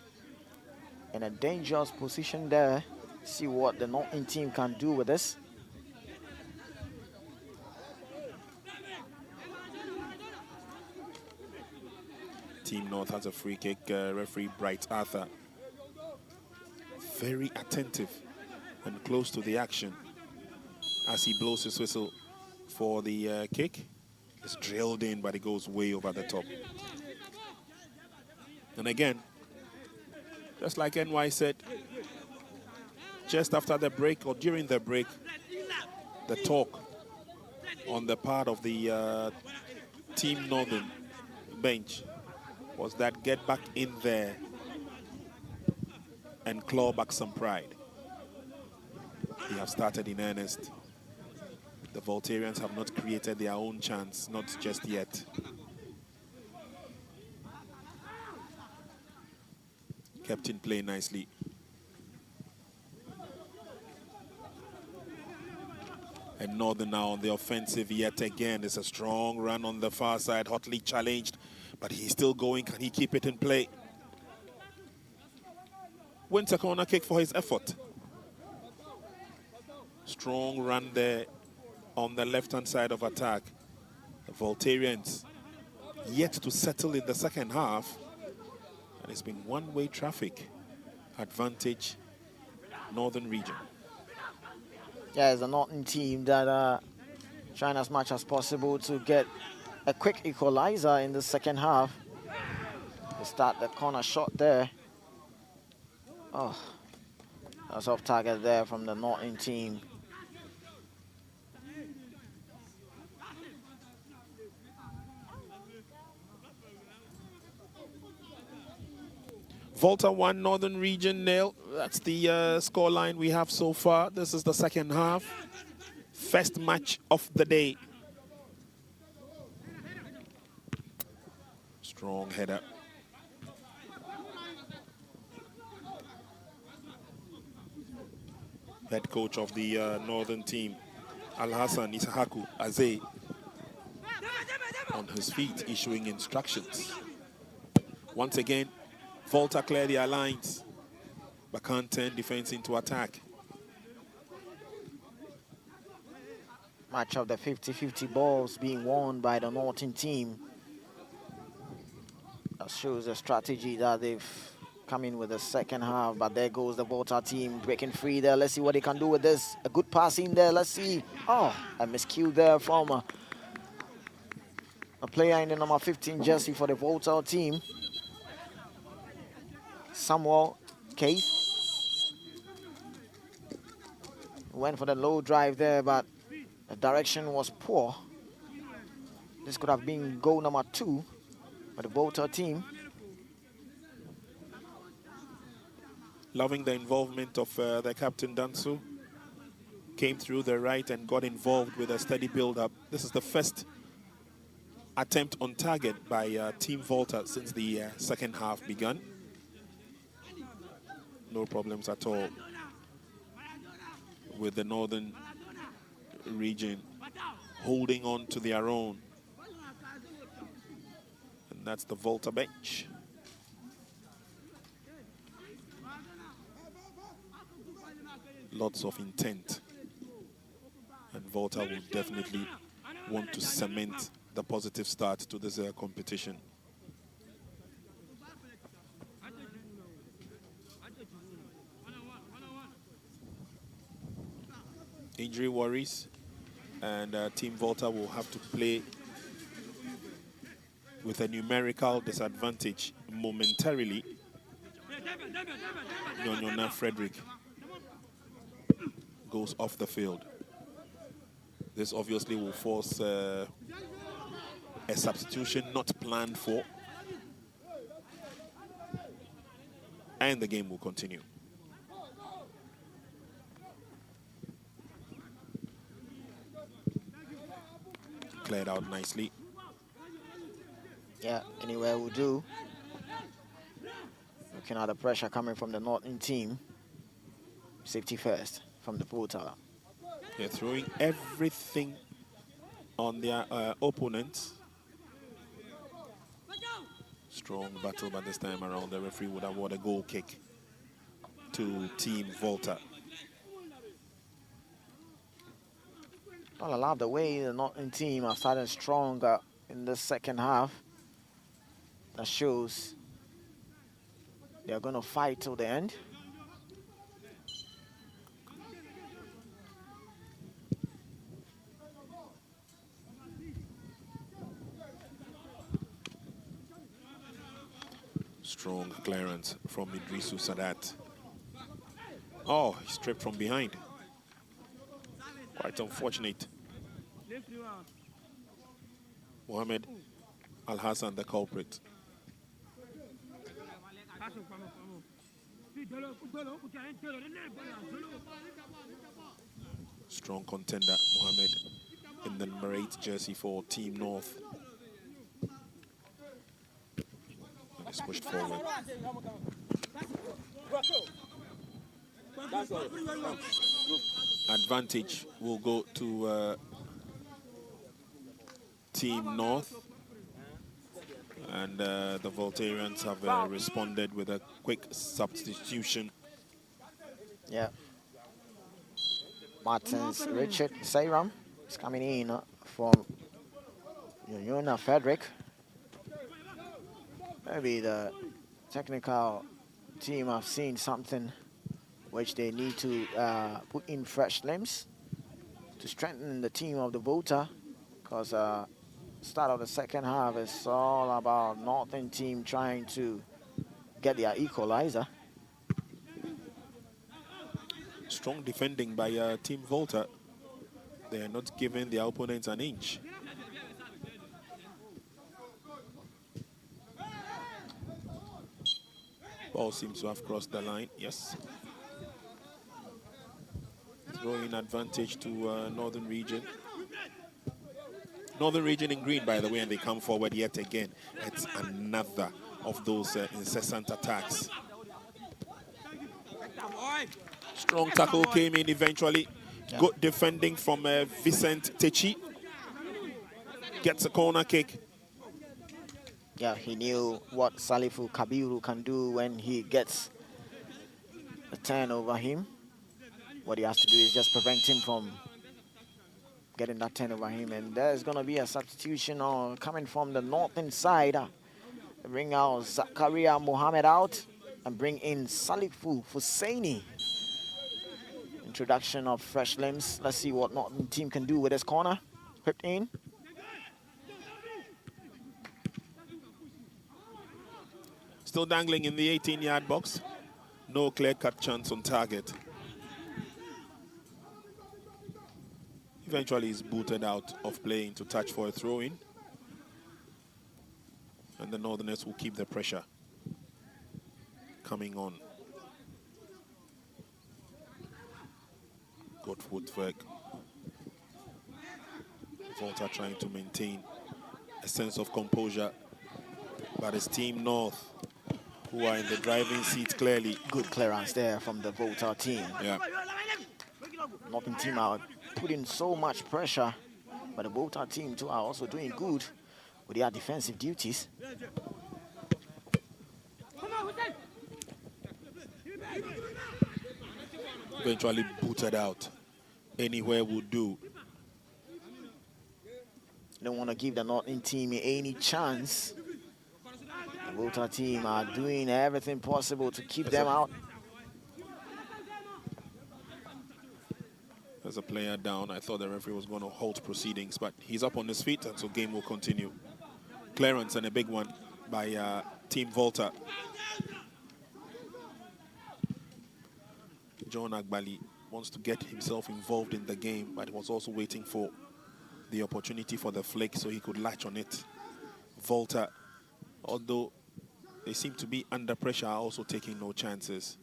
in a dangerous position there. See what the Northern team can do with this. Team North has a free kick. Referee Bright Arthur, very attentive and close to the action as he blows his whistle for the kick. It's drilled in, but it goes way over the top. And again, just like NY said, just after the break or during the break, the talk on the part of the Team Northern bench was that get back in there and claw back some pride. They have started in earnest. The Voltarians have not created their own chance, not just yet. Kept in play nicely. And Northern now on the offensive yet again. It's a strong run on the far side, hotly challenged, but he's still going. Can he keep it in play? Wins a corner kick for his effort. Strong run there on the left-hand side of attack. The Voltarians yet to settle in the second half. And it's been one-way traffic. Advantage, Northern region. Yeah, it's a Northern team that are trying as much as possible to get a quick equalizer in the second half. They start the corner shot there. Oh, that's off target there from the Northern team. Volta 1, Northern region 0. That's the score line we have so far. This is the second half. First match of the day. Strong header. Head coach of the Northern team, Al-Hassan Isahaku Aze, on his feet issuing instructions. Once again, Volta clear their lines, but can't turn defense into attack. Much of the 50-50 balls being won by the Northern team. That shows the strategy that they've come in with the second half, but there goes the Volta team breaking free there. Let's see what they can do with this. A good pass in there. Let's see. Oh, a miscue there from a player in the number 15 jersey for the Volta team. Samuel Keith went for the low drive there, but the direction was poor. This could have been goal number 2 for the Volta team. Loving the involvement of the captain Dansu. Came through the right and got involved with a steady build-up. This is the first attempt on target by Team Volta since the second half begun. No problems at all with the Northern region holding on to their own. And that's the Volta bench. Lots of intent. And Volta will definitely want to cement the positive start to this competition. Injury worries, and Team Volta will have to play with a numerical disadvantage momentarily. Nyonyona Frederick goes off the field. This obviously will force a substitution not planned for. And the game will continue. Cleared out nicely. Yeah, anywhere will do. Looking at the pressure coming from the Northern team. Safety first from the Volta. They're throwing everything on their opponents. Strong battle, but this time around the referee would award a goal kick to Team Volta. Well, I love the way the Northern team are starting stronger in the second half. That shows they're going to fight till the end. Strong clearance from Idrisu Sadat. Oh, he stripped from behind. Quite unfortunate. Mohamed Al-Hassan, the culprit. Strong contender, Mohamed, in the number 8 jersey for Team North. And it's pushed forward. Advantage will go to Team North. And the Voltarians have responded with a quick substitution. Yeah. Martins Richard Sayram is coming in from Yona Frederick. Maybe the technical team have seen something which they need to put in fresh limbs to strengthen the team of the Volta, because start of the second half is all about Northern team trying to get their equalizer. Strong defending by Team Volta. They are not giving their opponents an inch. Ball seems to have crossed the line. Yes. Throwing advantage to Northern Region. Northern Region in green, by the way, and they come forward yet again. It's another of those incessant attacks. Strong tackle came in eventually. Yeah. Good defending from Vincent Techi. Gets a corner kick. Yeah, he knew what Salifu Kabiru can do when he gets a turn over him. What he has to do is just prevent him from getting that turn over him. And there's going to be a substitution coming from the northern side. Bring out Zakaria Mohammed out and bring in Salifu Husseini. Introduction of fresh limbs. Let's see what Northern team can do with this corner. Whipped in. Still dangling in the 18-yard box. No clear-cut chance on target. Eventually he's booted out of play into touch for a throw-in. And the Northerners will keep the pressure coming on. Good footwork. Volta trying to maintain a sense of composure. But it's Team North who are in the driving seat clearly. Good clearance there from the Volta team. Yeah. Northern team are putting so much pressure, but the Volta team too are also doing good with their defensive duties. Eventually booted out. Anywhere will do. Don't want to give the Northern team any chance. The Volta team are doing everything possible to keep them out. There's a player down. I thought the referee was going to halt proceedings, but he's up on his feet, and so game will continue. Clearance and a big one by Team Volta. John Agbali wants to get himself involved in the game, but was also waiting for the opportunity for the flick so he could latch on it. Volta, although they seem to be under pressure, also taking no chances.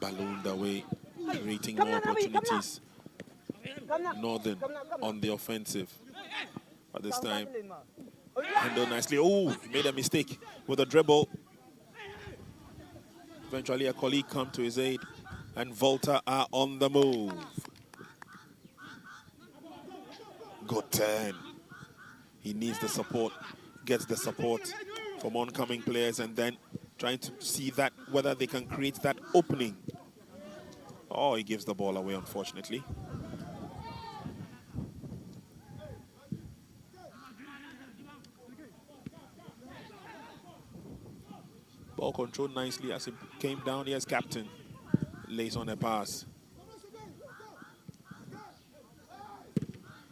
Ballooned away, creating more opportunities. Northern on the offensive. But this time, handled nicely. Oh, made a mistake with a dribble. Eventually, a colleague come to his aid, and Volta are on the move. Good turn. He needs the support, gets the support from oncoming players, and then trying to see that whether they can create that opening. Oh, he gives the ball away, unfortunately. Ball controlled nicely as it came down. Here's captain. Lays on a pass.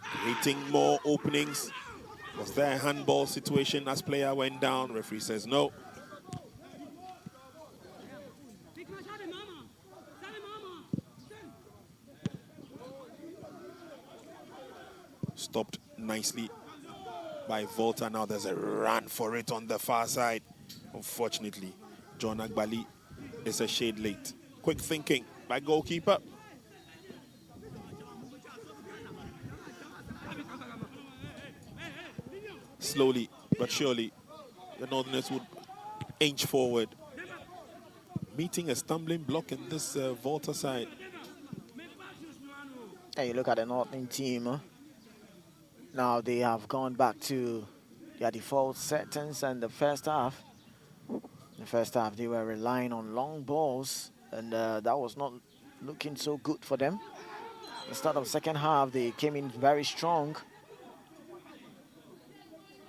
Creating more openings. Was there a handball situation as player went down? Referee says no. Stopped nicely by Volta. Now there's a run for it on the far side. Unfortunately, John Agbali is a shade late. Quick thinking by goalkeeper. Slowly but surely, the Northerners would inch forward. Meeting a stumbling block in this Volta side. And you look at the Northern team. Now they have gone back to their default settings, and the first half, they were relying on long balls, and that was not looking so good for them. Instead of second half, they came in very strong,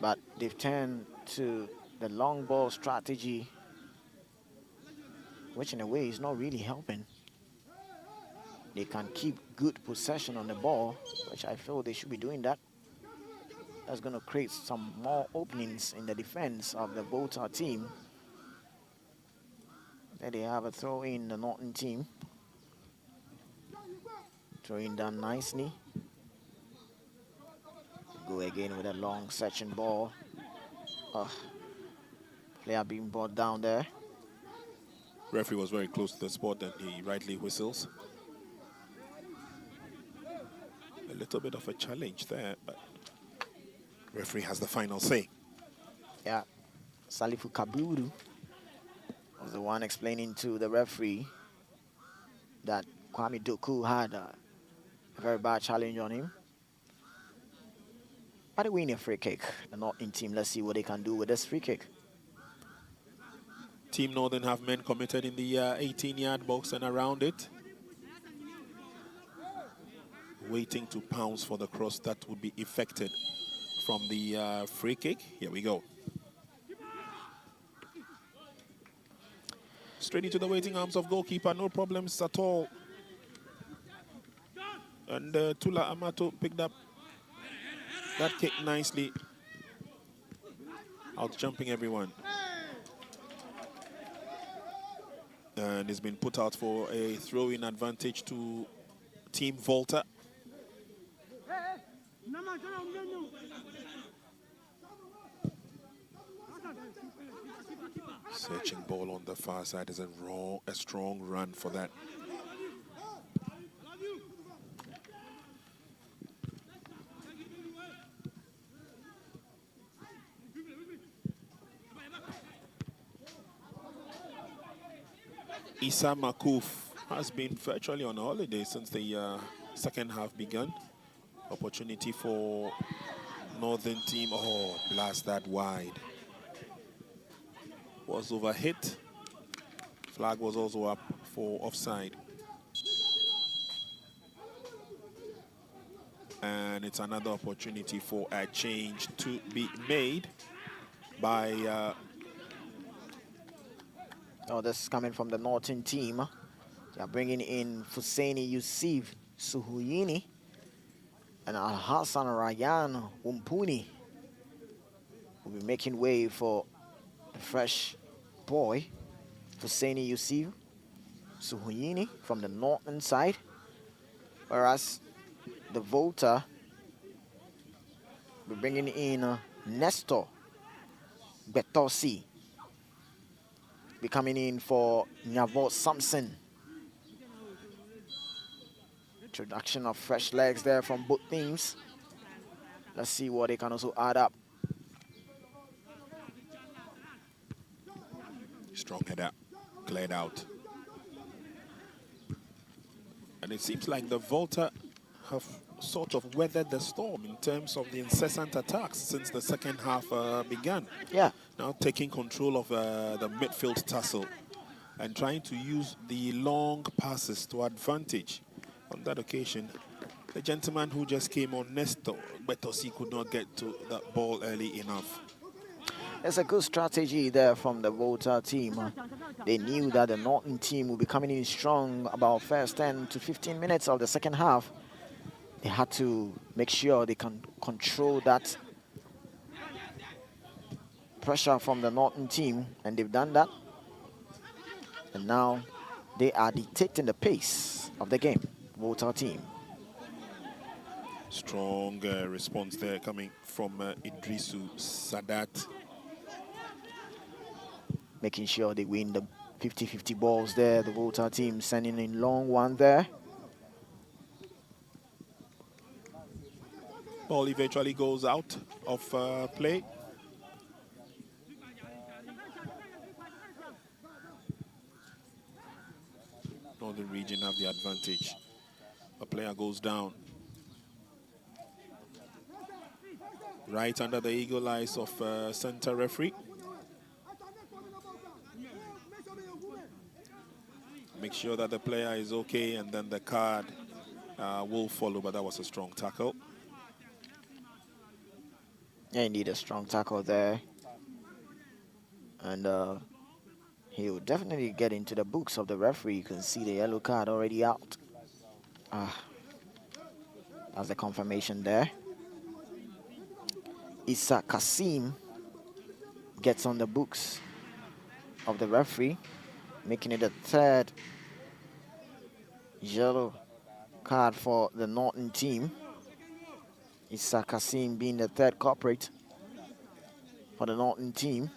but they've turned to the long ball strategy, which in a way is not really helping. They can keep good possession on the ball, which I feel they should be doing that. That's going to create some more openings in the defense of the Volta team. There they have a throw in the Norton team. Throwing down nicely. Go again with a long section ball. Player being brought down there. Referee was very close to the spot and he rightly whistles. A little bit of a challenge there, but referee has the final say. Yeah, Salifu Kaburu was the one explaining to the referee that Kwame Doku had a very bad challenge on him. But they win a free kick. The Northern team, let's see what they can do with this free kick. Team Northern have men committed in the 18-yard box and around it. Waiting to pounce for the cross that would be effected from the free kick. Here we go. Straight into the waiting arms of goalkeeper. No problems at all. And Tula Amato picked up that kick nicely. Out jumping everyone. And it's been put out for a throw-in advantage to Team Volta. Searching ball on the far side is a strong run for that. Issa Makuf has been virtually on holiday since the second half began. Opportunity for Northern team. Oh, blast that wide. Was overhit. Flag was also up for offside. And it's another opportunity for a change to be made by... Oh, this is coming from the Norton team. They are bringing in Fuseni Yusuf Suhuyini and Al-Hassan Rayan Umpuni will be making way for the fresh boy, Fuseni Yusuf Suhuyini from the Norton side. Whereas the Volta, we're bringing in Nestor Betosi, be coming in for Nyavo Samson. Introduction of fresh legs there from both teams. Let's see what they can also add up. Strong header, cleared out. And it seems like the Volta have sort of weathered the storm in terms of the incessant attacks since the second half began. Yeah. Now taking control of the midfield tussle and trying to use the long passes to advantage. On that occasion, the gentleman who just came on, Nestor Betosi, could not get to that ball early enough. It's a good strategy there from the Volta team. They knew that the Norton team would be coming in strong about first 10 to 15 minutes of the second half. They had to make sure they can control that pressure from the Norton team, and they've done that. And now they are dictating the pace of the game, Volta team. Strong response there coming from Idrisu Sadat. Making sure they win the 50-50 balls there. The Volta team sending in long one there. Ball eventually goes out of play. Northern region have the advantage. A player goes down. Right under the eagle eyes of center referee. Make sure that the player is okay, and then the card will follow, but that was a strong tackle. Yeah, indeed, a strong tackle there. And he will definitely get into the books of the referee. You can see the yellow card already out. That's the confirmation there. Issa Kasim gets on the books of the referee, making it the third yellow card for the Norton team. Issa Kasim being the third culprit for the Norton team.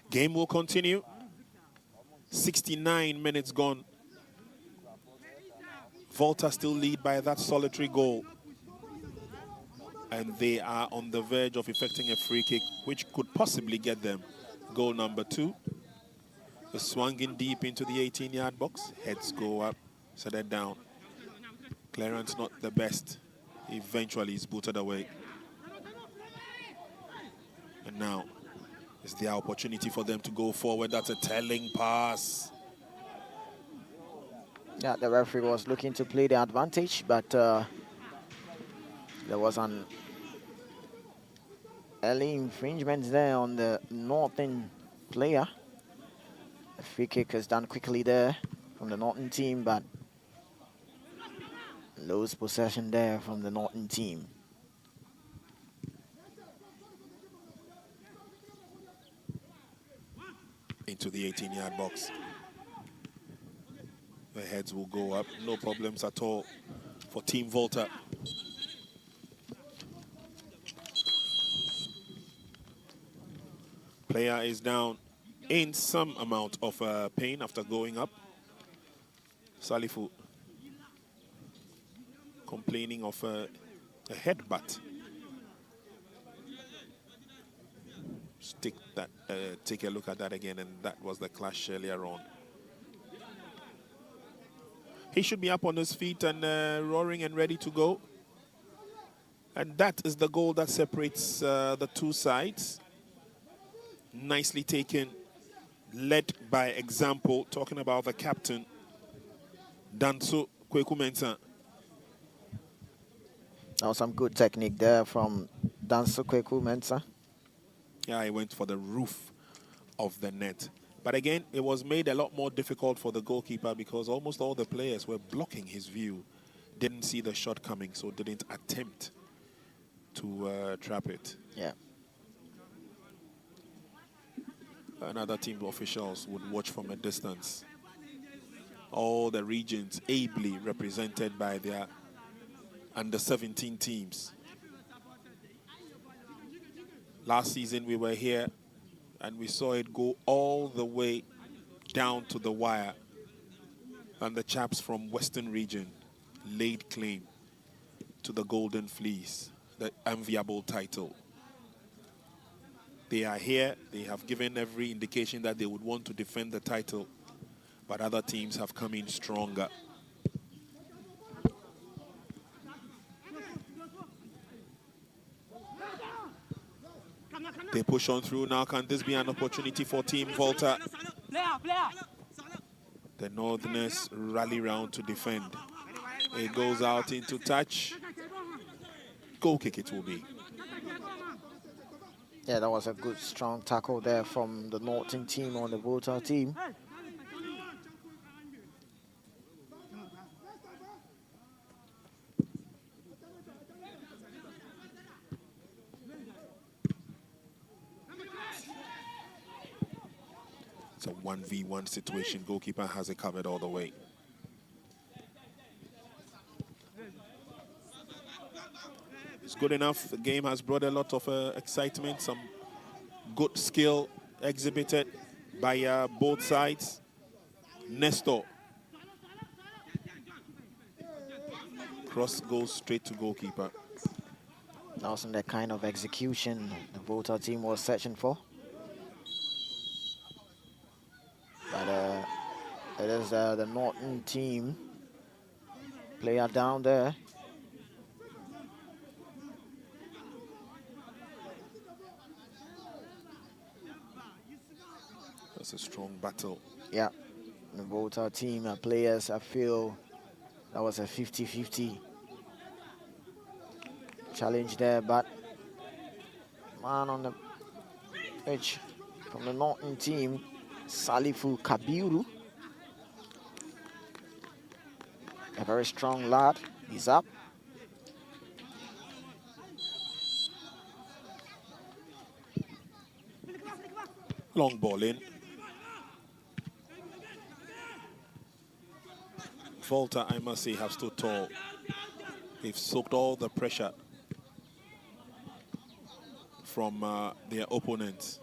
Game will continue. 69 minutes gone. Volta still lead by that solitary goal. And they are on the verge of effecting a free kick, which could possibly get them goal number 2. The swung in deep into the 18-yard box. Heads go up, set it down. Clearance not the best. Eventually is booted away. And now is the opportunity for them to go forward. That's a telling pass. Yeah, the referee was looking to play the advantage, but there was an early infringement there on the Norton player. The free kick is done quickly there from the Norton team, but lose possession there from the Norton team. Into the 18-yard box. The heads will go up. No problems at all for Team Volta. Player is down in some amount of pain after going up. Salifu complaining of a headbutt. Take a look at that again, and that was the clash earlier on. He should be up on his feet and roaring and ready to go. And that is the goal that separates the two sides. Nicely taken, led by example, talking about the captain, Danso Kweku Mensah. That was some good technique there from Danso Kweku Mensah. Yeah, he went for the roof of the net. But again, it was made a lot more difficult for the goalkeeper because almost all the players were blocking his view. Didn't see the shot coming, so didn't attempt to trap it. Yeah. and other team officials would watch from a distance. All the regions ably represented by their under-17 teams. Last season we were here and we saw it go all the way down to the wire, and the chaps from Western region laid claim to the Golden Fleece, the enviable title. They are here. They have given every indication that they would want to defend the title, but other teams have come in stronger. They push on through now. Can this be an opportunity for Team Volta? The Northerners rally round to defend. It goes out into touch. Goal kick it will be. Yeah, that was a good, strong tackle there from the Northern team on the Volta team. It's a 1v1 situation. Goalkeeper has it covered all the way. It's good enough. The game has brought a lot of excitement, some good skill exhibited by both sides. Nestor. Cross goes straight to goalkeeper. That wasn't the kind of execution the Volta team was searching for. But it is the Norton team player down there. That's a strong battle. Yeah, the Volta team players, I feel that was a 50-50 challenge there, but man on the pitch from the Norton team, Salifu Kabiru, a very strong lad. He's up. Long ball in. Volta, I must say, have stood tall. They've soaked all the pressure from their opponents.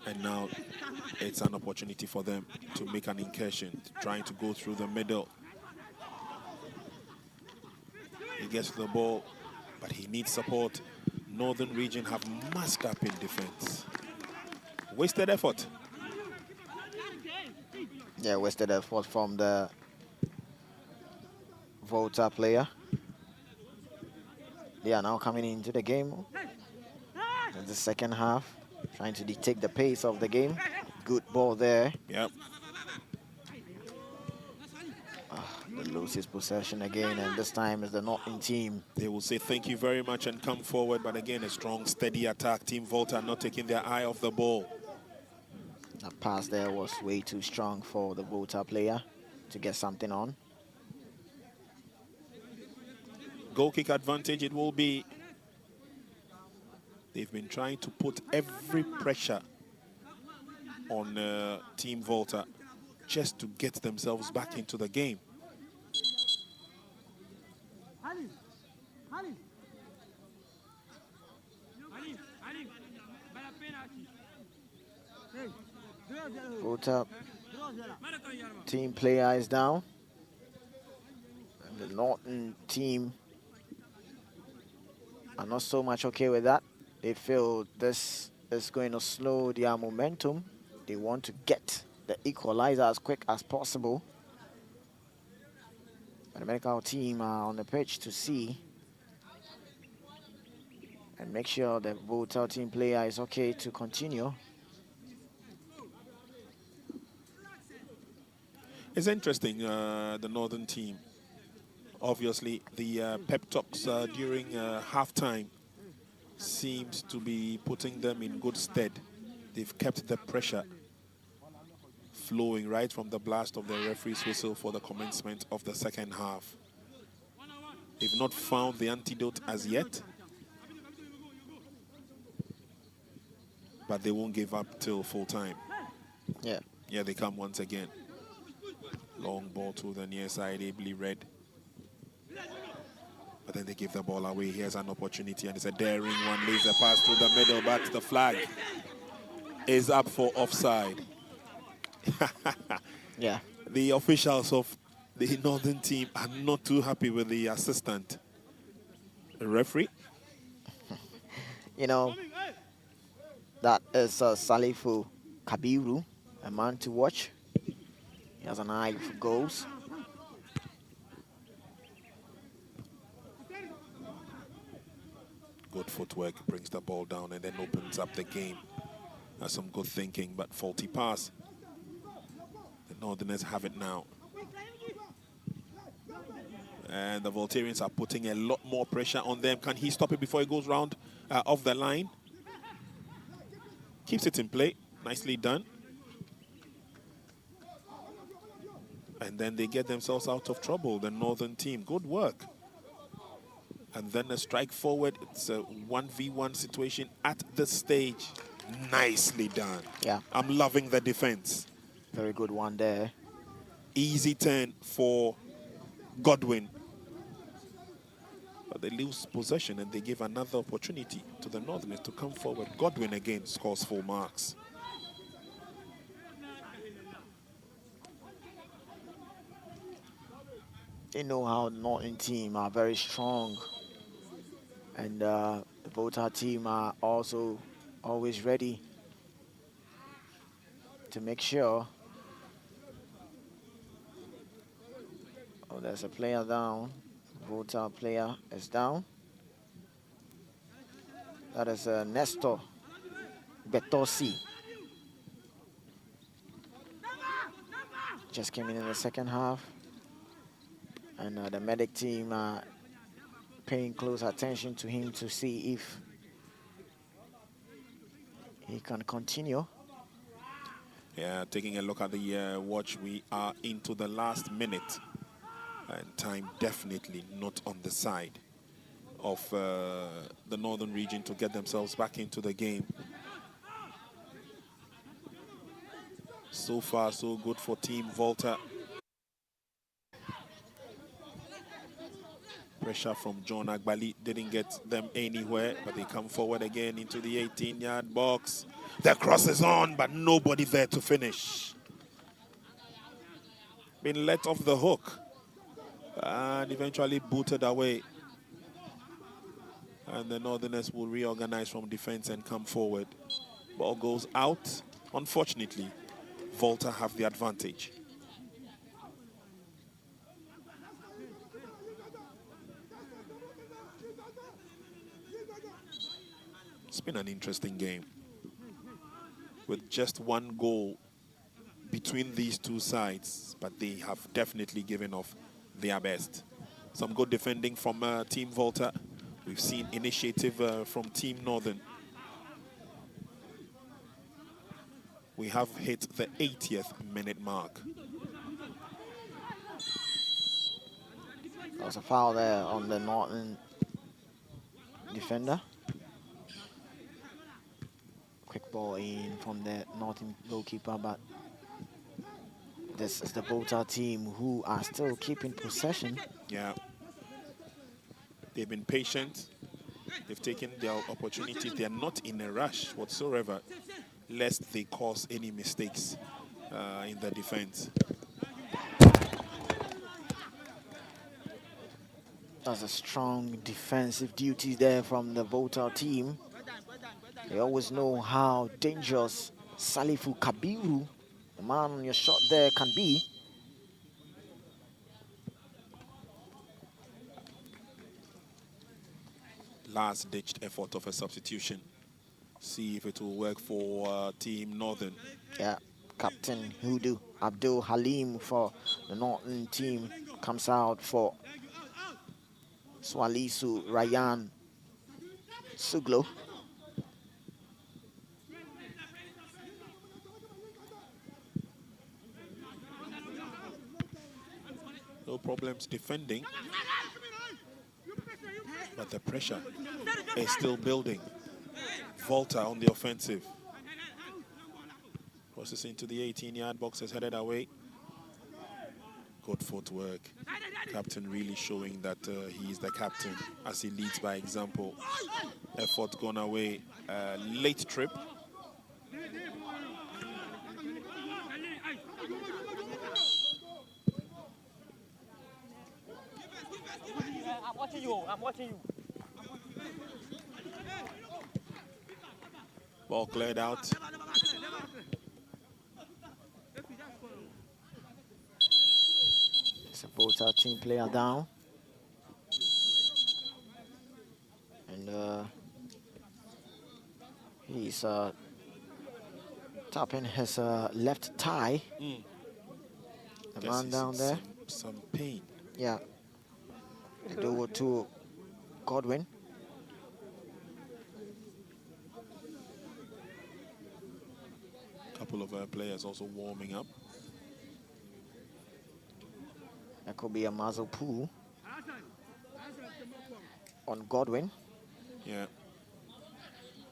And now it's an opportunity for them to make an incursion, trying to go through the middle. He gets the ball, but he needs support. Northern region have masked up in defense. Wasted effort. Yeah, wasted effort from the Volta player. They are now coming into the game. In the second half, trying to dictate the pace of the game. Good ball there. Yep. They lose his possession again, and this time is the Norton team. They will say thank you very much and come forward, but again, a strong, steady attack. Team Volta not taking their eye off the ball. That pass there was way too strong for the Volta player to get something on. Goal kick advantage it will be. They've been trying to put every pressure on Team Volta just to get themselves back into the game. Volta team player is down. And the Norton team are not so much okay with that. They feel this is going to slow their momentum. They want to get the equalizer as quick as possible. But the medical team are on the pitch to see and make sure the Volta team player is okay to continue. It's interesting, the Northern team. Obviously, the pep talks during halftime seems to be putting them in good stead. They've kept the pressure flowing right from the blast of the referee's whistle for the commencement of the second half. They've not found the antidote as yet. but they won't give up till full time. Yeah. Here they come once again. Long ball to the near side, ably read. But then they give the ball away. Here's an opportunity, and it's a daring one. Laser pass through the middle, but the flag is up for offside. Yeah. The officials of the Northern team are not too happy with the assistant referee. You know, that is Salifu Kabiru, a man to watch. He has an eye for goals. Good footwork, brings the ball down and then opens up the game. That's some good thinking, but faulty pass. The Northerners have it now. And the Voltarians are putting a lot more pressure on them. Can he stop it before it goes round off the line? Keeps it in play. Nicely done. And then they get themselves out of trouble, the Northern team. Good work. And then a strike forward. It's a 1v1 situation at the stage. Nicely done. Yeah. I'm loving the defense. Very good one there. Easy turn for Godwin. But they lose possession and they give another opportunity to the Northerners to come forward. Godwin again scores 4 marks. They know how the Northern team are very strong. And the Volta team are also always ready to make sure. Oh, there's a player down. Volta player is down. That is Nestor Betosi. Just came in the second half. And the medic team are paying close attention to him to see if he can continue. Yeah, taking a look at the watch, we are into the last minute. And time definitely not on the side of the Northern region to get themselves back into the game. So far, so good for Team Volta. Pressure from John Agbali didn't get them anywhere, but they come forward again into the 18-yard box. The cross is on, but nobody there to finish. Been let off the hook and eventually booted away. And the Northerners will reorganize from defense and come forward. Ball goes out. Unfortunately, Volta have the advantage. It's been an interesting game with just one goal between these two sides, but they have definitely given off their best. Some good defending from Team Volta. We've seen initiative from Team Northern. We have hit the 80th minute mark. There was a foul there on the Northern defender. Quick ball in from the Northern goalkeeper, but this is the Volta team who are still keeping possession. Yeah. They've been patient. They've taken their opportunity. They're not in a rush whatsoever, lest they cause any mistakes in the defense. That's a strong defensive duty there from the Volta team. They always know how dangerous Salifu Kabiru, the man on your shot there, can be. Last-ditched effort of a substitution. See if it will work for Team Northern. Yeah, Captain Hudu Abdul Halim for the Northern team comes out for Swalisu Ryan Suglo. No problems defending, but the pressure is still building. Volta on the offensive. Crosses into the 18-yard box, is headed away. Good footwork. Captain really showing that he is the captain as he leads by example. Effort gone away. Late trip. I'm watching you. Ball cleared out. It's a Volta team player down. And he's tapping his left thigh. The Guess man he's down in there. Some pain. Yeah. They do it to Godwin. A couple of our players also warming up. That could be a muzzle pull on Godwin. Yeah.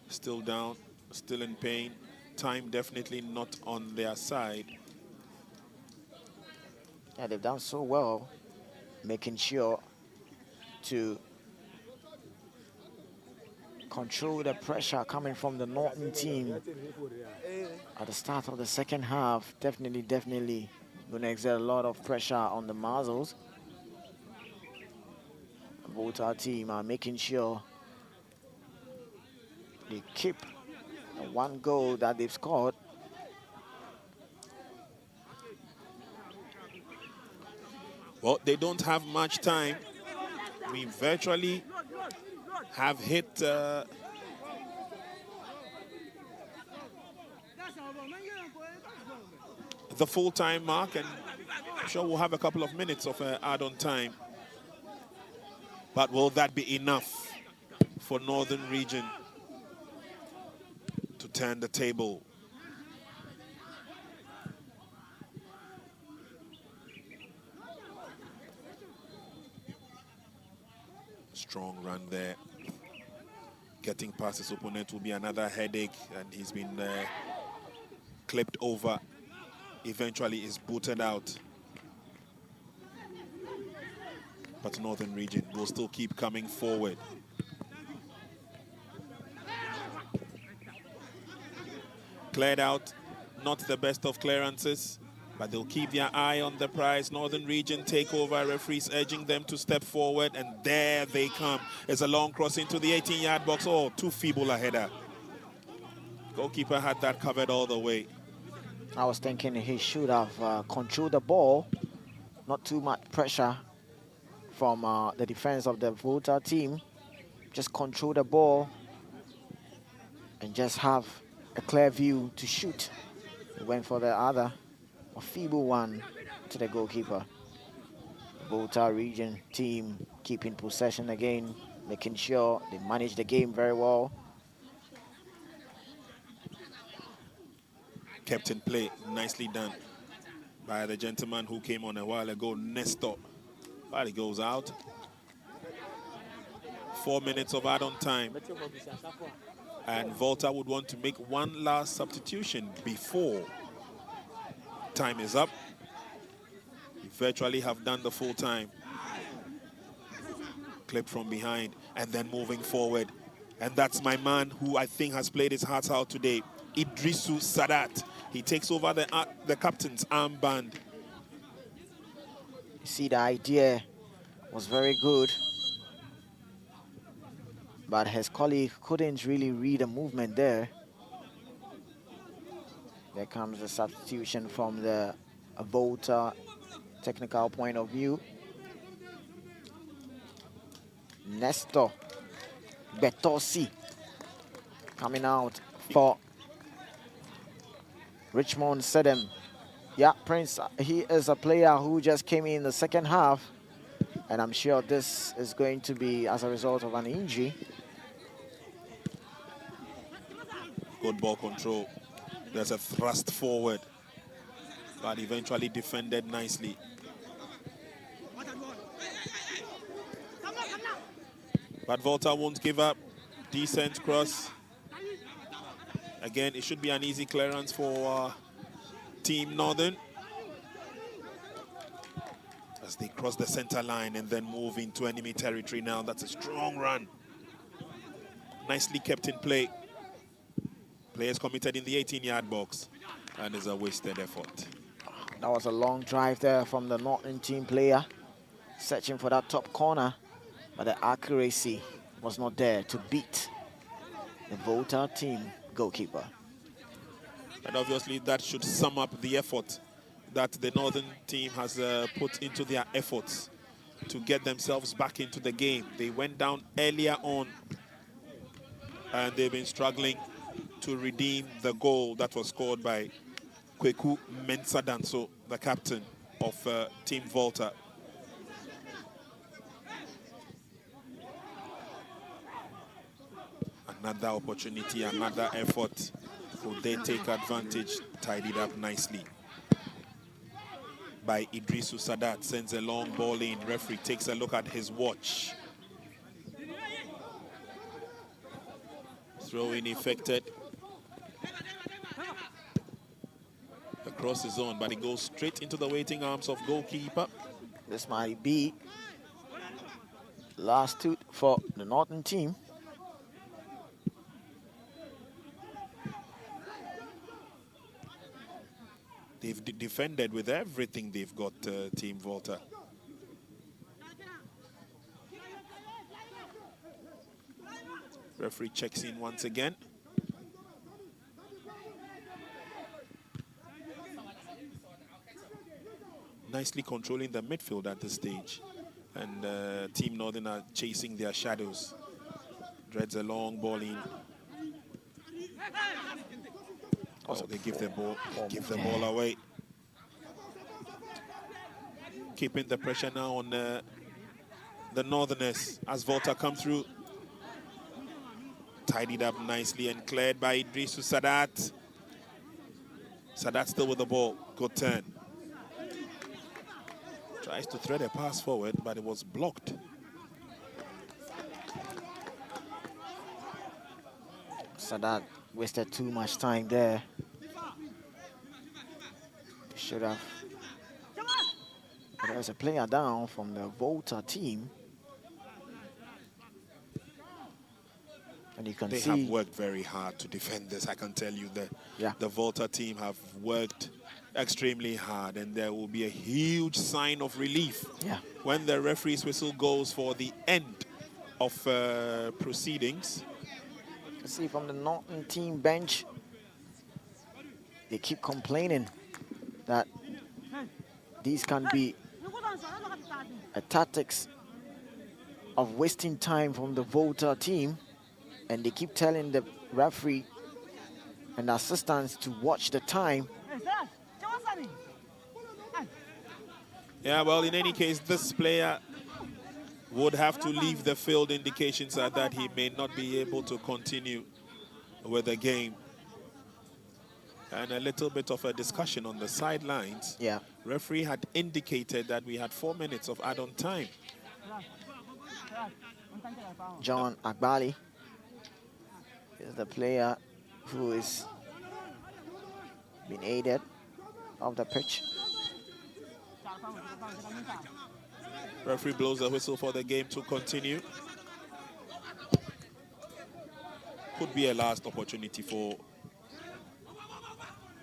Still down, still in pain. Time definitely not on their side. Yeah, they've done so well, making sure to control the pressure coming from the Norton team at the start of the second half. Definitely going to exert a lot of pressure on the muzzles. The Volta team are making sure they keep the one goal that they've scored. Well, they don't have much time. We virtually have hit the full-time mark, and I'm sure we'll have a couple of minutes of add-on time. But will that be enough for Northern Region to turn the table? Strong run there. Getting past his opponent will be another headache, and he's been clipped over. Eventually is booted out. But Northern Region will still keep coming forward. Cleared out, not the best of clearances, but they'll keep their eye on the prize. Northern Region take over. Referees urging them to step forward, and there they come. It's a long cross into the 18-yard box. Oh, too feeble a header. Goalkeeper had that covered all the way. I was thinking he should have controlled the ball, not too much pressure from the defense of the Volta team. Just control the ball and just have a clear view to shoot. He went for the other, a feeble one to the goalkeeper. The Volta region team keeping possession again, making sure they manage the game very well. Kept in play, nicely done by the gentleman who came on a while ago, Nestor. But it goes out. 4 minutes of add-on time. And Volta would want to make one last substitution before time is up. You virtually have done the full time. Clip from behind and then moving forward. And that's my man who I think has played his heart out today, Idrisu Sadat. He takes over the captain's armband. You see, the idea was very good, but his colleague couldn't really read the movement there. There comes the substitution from the Volta technical point of view. Nestor Betosi coming out for Richmond Sedem. Yeah, Prince, he is a player who just came in the second half, and I'm sure this is going to be as a result of an injury. Good ball control. There's a thrust forward, but eventually defended nicely. But Volta won't give up. Decent cross. Again, it should be an easy clearance for Team Northern. As they cross the center line and then move into enemy territory now. That's a strong run. Nicely kept in play. Players committed in the 18-yard box. And it's a wasted effort. That was a long drive there from the Northern team player, searching for that top corner, but the accuracy was not there to beat the Volta team goalkeeper. And obviously that should sum up the effort that the Northern team has put into their efforts to get themselves back into the game. They went down earlier on and they've been struggling to redeem the goal that was scored by Kweku Mensah-Danso, the captain of Team Volta. Another opportunity, another effort. Could they take advantage? Tidied up nicely by Idrisu Sadat. Sends a long ball in. Referee takes a look at his watch. Throw in effected. The cross is on, but it goes straight into the waiting arms of goalkeeper. This might be last toot for the Northern team. They've defended with everything they've got, Team Volta. Referee checks in once again. Nicely controlling the midfield at this stage. And Team Northern are chasing their shadows. Dreads a long ball in. Oh, they give the ball away. Keeping the pressure now on the Northerners as Volta come through. Tidied up nicely and cleared by Idrisu Sadat. Sadat still with the ball. Good turn. Tries to thread a pass forward, but it was blocked. Sadat wasted too much time there. Should have. But there's a player down from the Volta team. And you can see they have worked very hard to defend this. I can tell you that the Volta team have worked extremely hard, and there will be a huge sign of relief when the referee's whistle goes for the end of proceedings. You see from the Northern team bench, they keep complaining that these can be a tactics of wasting time from the Volta team, and they keep telling the referee and assistants to watch the time. Yeah, well, in any case, this player would have to leave the field. Indications are that he may not be able to continue with the game. And a little bit of a discussion on the sidelines. Yeah. Referee had indicated that we had 4 minutes of add-on time. John Agbali is the player who is being aided off the pitch. Referee blows the whistle for the game to continue. Could be a last opportunity for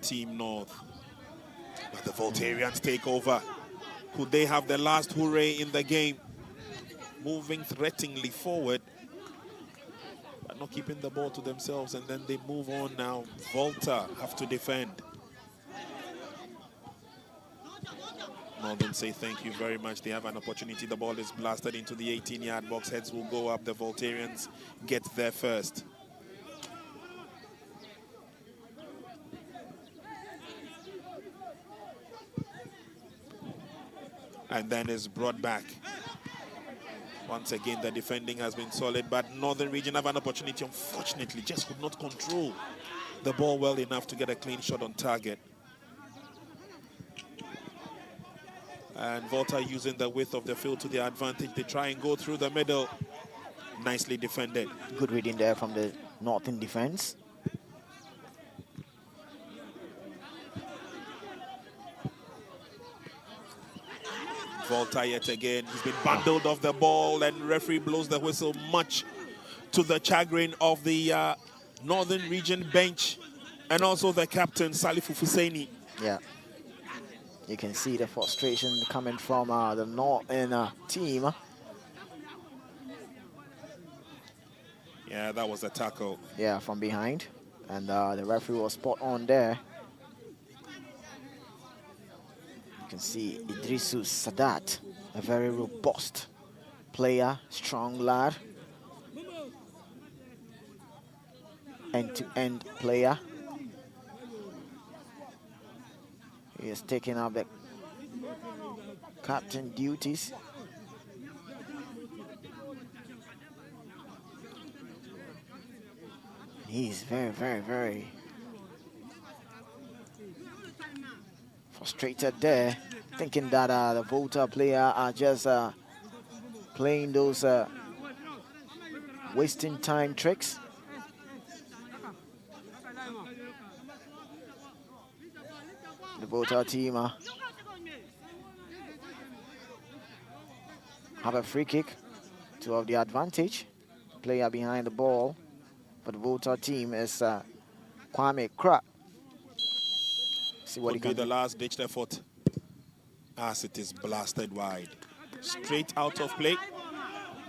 Team North. But the Voltarians take over. Could they have the last hooray in the game? Moving threateningly forward, but not keeping the ball to themselves, and then they move on now. Volta have to defend. Northern say thank you very much. They have an opportunity. The ball is blasted into the 18-yard box. Heads will go up. The Voltarians get there first. And then is brought back. Once again, the defending has been solid, but Northern Region have an opportunity. Unfortunately, just could not control the ball well enough to get a clean shot on target. And Volta using the width of the field to their advantage. They try and go through the middle. Nicely defended. Good reading there from the Northern defense. Volta yet again. He's been bundled off the ball, and referee blows the whistle, much to the chagrin of the Northern Region bench and also the captain, Salifu Fuseni. Yeah. You can see the frustration coming from the Northern team. Yeah, that was a tackle. Yeah, from behind. And the referee was spot on there. You can see Idrisu Sadat, a very robust player, strong lad. End-to-end player. He is taking up the captain duties. He's very frustrated there, thinking that the Volta player are just playing those wasting time tricks. The Volta team have a free kick to have the advantage. Player behind the ball for the Volta team is Kwame Kra. See what he Could can be the do. last ditched effort as it is blasted wide. Straight out of play.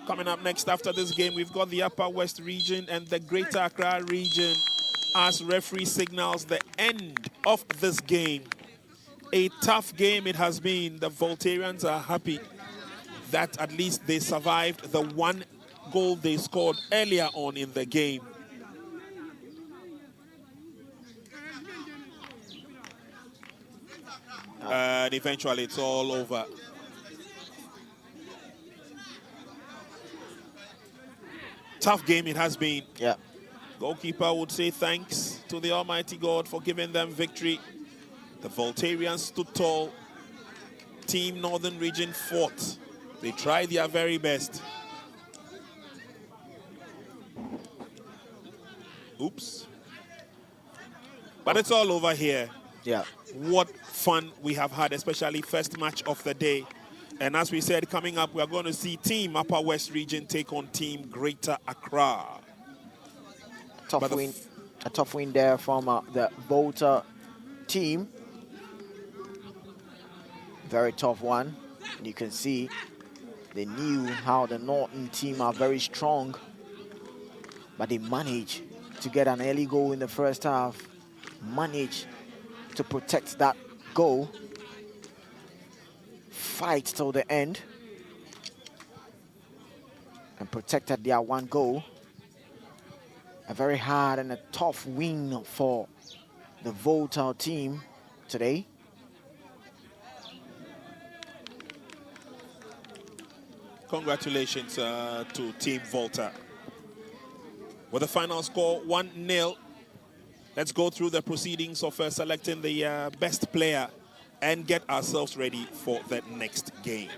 Coming up next after this game, we've got the Upper West region and the Greater Accra region as referee signals the end of this game. A tough game it has been. The Voltarians are happy that at least they survived the one goal they scored earlier on in the game. And eventually it's all over. Tough game it has been. Yeah. Goalkeeper would say thanks to the Almighty God for giving them victory. The Voltarians stood tall. Team Northern Region fought. They tried their very best. Oops. But it's all over here. Yeah. What fun we have had, especially first match of the day. And as we said, coming up, we are going to see Team Upper West Region take on Team Greater Accra. A tough win there from the Volta team. Very tough one. You can see they knew how the Northern team are very strong, but they managed to get an early goal in the first half, managed to protect that goal, fight till the end, and protected their one goal. A very hard and a tough win for the Volta team today. Congratulations to Team Volta. With the final score 1-0, let's go through the proceedings of selecting the best player and get ourselves ready for the next game.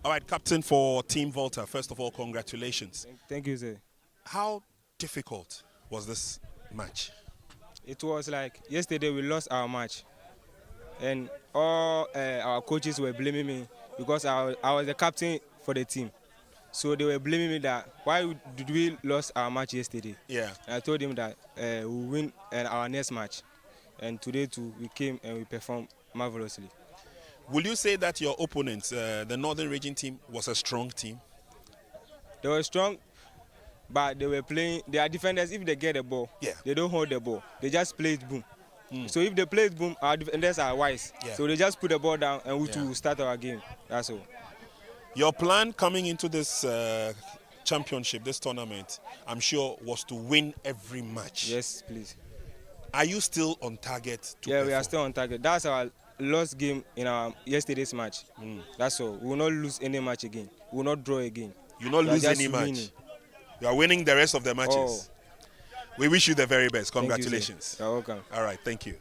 All right, captain for Team Volta. First of all, congratulations. Thank you, sir. How difficult was this match? It was like yesterday we lost our match, and all our coaches were blaming me because I was the captain for the team. So they were blaming me that why did we lose our match yesterday? Yeah. And I told them that we win our next match, and today too we came and we performed marvelously. Will you say that your opponents, the Northern Region team, was a strong team? They were strong, but they were playing. They are defenders. If they get the ball, Yeah. they don't hold the ball. They just play it boom. So if they play it boom, our defenders are wise. Yeah. So they just put the ball down and we Yeah. will start our game. That's all. Your plan coming into this championship, this tournament, I'm sure, was to win every match. Yes, please. Are you still on target to Yeah, we are perform? still on target. That's our lost game in our yesterday's match. That's all. We will not lose any match again. We will not draw again. You will not We are lose just any match. winning. You are winning the rest of the matches. We wish you the very best. Thank you, sir. Congratulations. You're welcome. All right, thank you.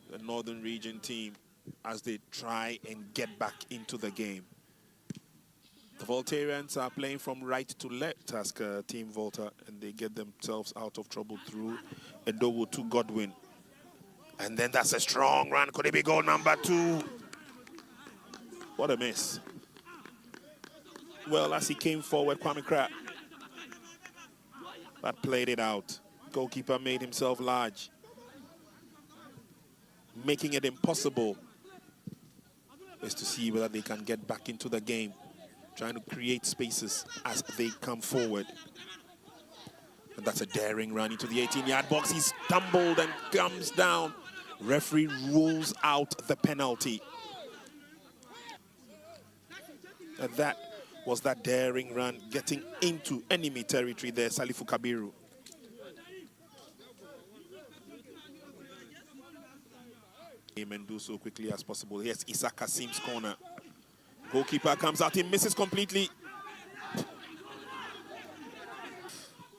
The Northern Region team as they try and get back into the game. The Voltarians are playing from right to left as Team Volta, and they get themselves out of trouble through Edowu to Godwin. And then that's a strong run. Could it be goal number 2? What a miss. Well, as he came forward, Kwame Krah, but played it out. Goalkeeper made himself large, making it impossible is to see whether they can get back into the game, trying to create spaces as they come forward. And that's a daring run into the 18-yard box. He's stumbled and comes down. Referee rules out the penalty. And that was that daring run, getting into enemy territory there, Salifu Kabiru. And do so quickly as possible. Here's Issa Kasim's corner. Goalkeeper comes out, he misses completely.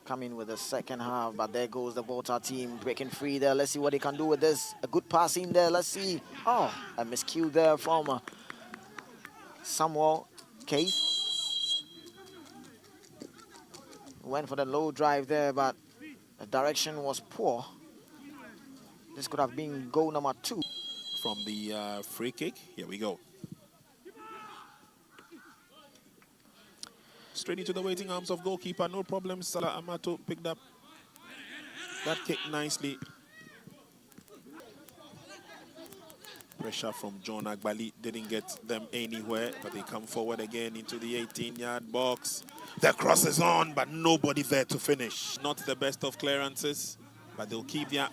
Coming with the second half, but there goes the Volta team breaking free there. Let's see what they can do with this. A good pass in there. Let's see. Oh, a miscue there from Samuel Cave. Went for the low drive there, but the direction was poor. This could have been goal number 2. From the free kick, here we go. Straight into the waiting arms of goalkeeper, no problem. Salah Amato picked up that kick nicely. Pressure from John Agbali didn't get them anywhere, but they come forward again into the 18-yard box. The cross is on, but nobody there to finish. Not the best of clearances, but they'll keep their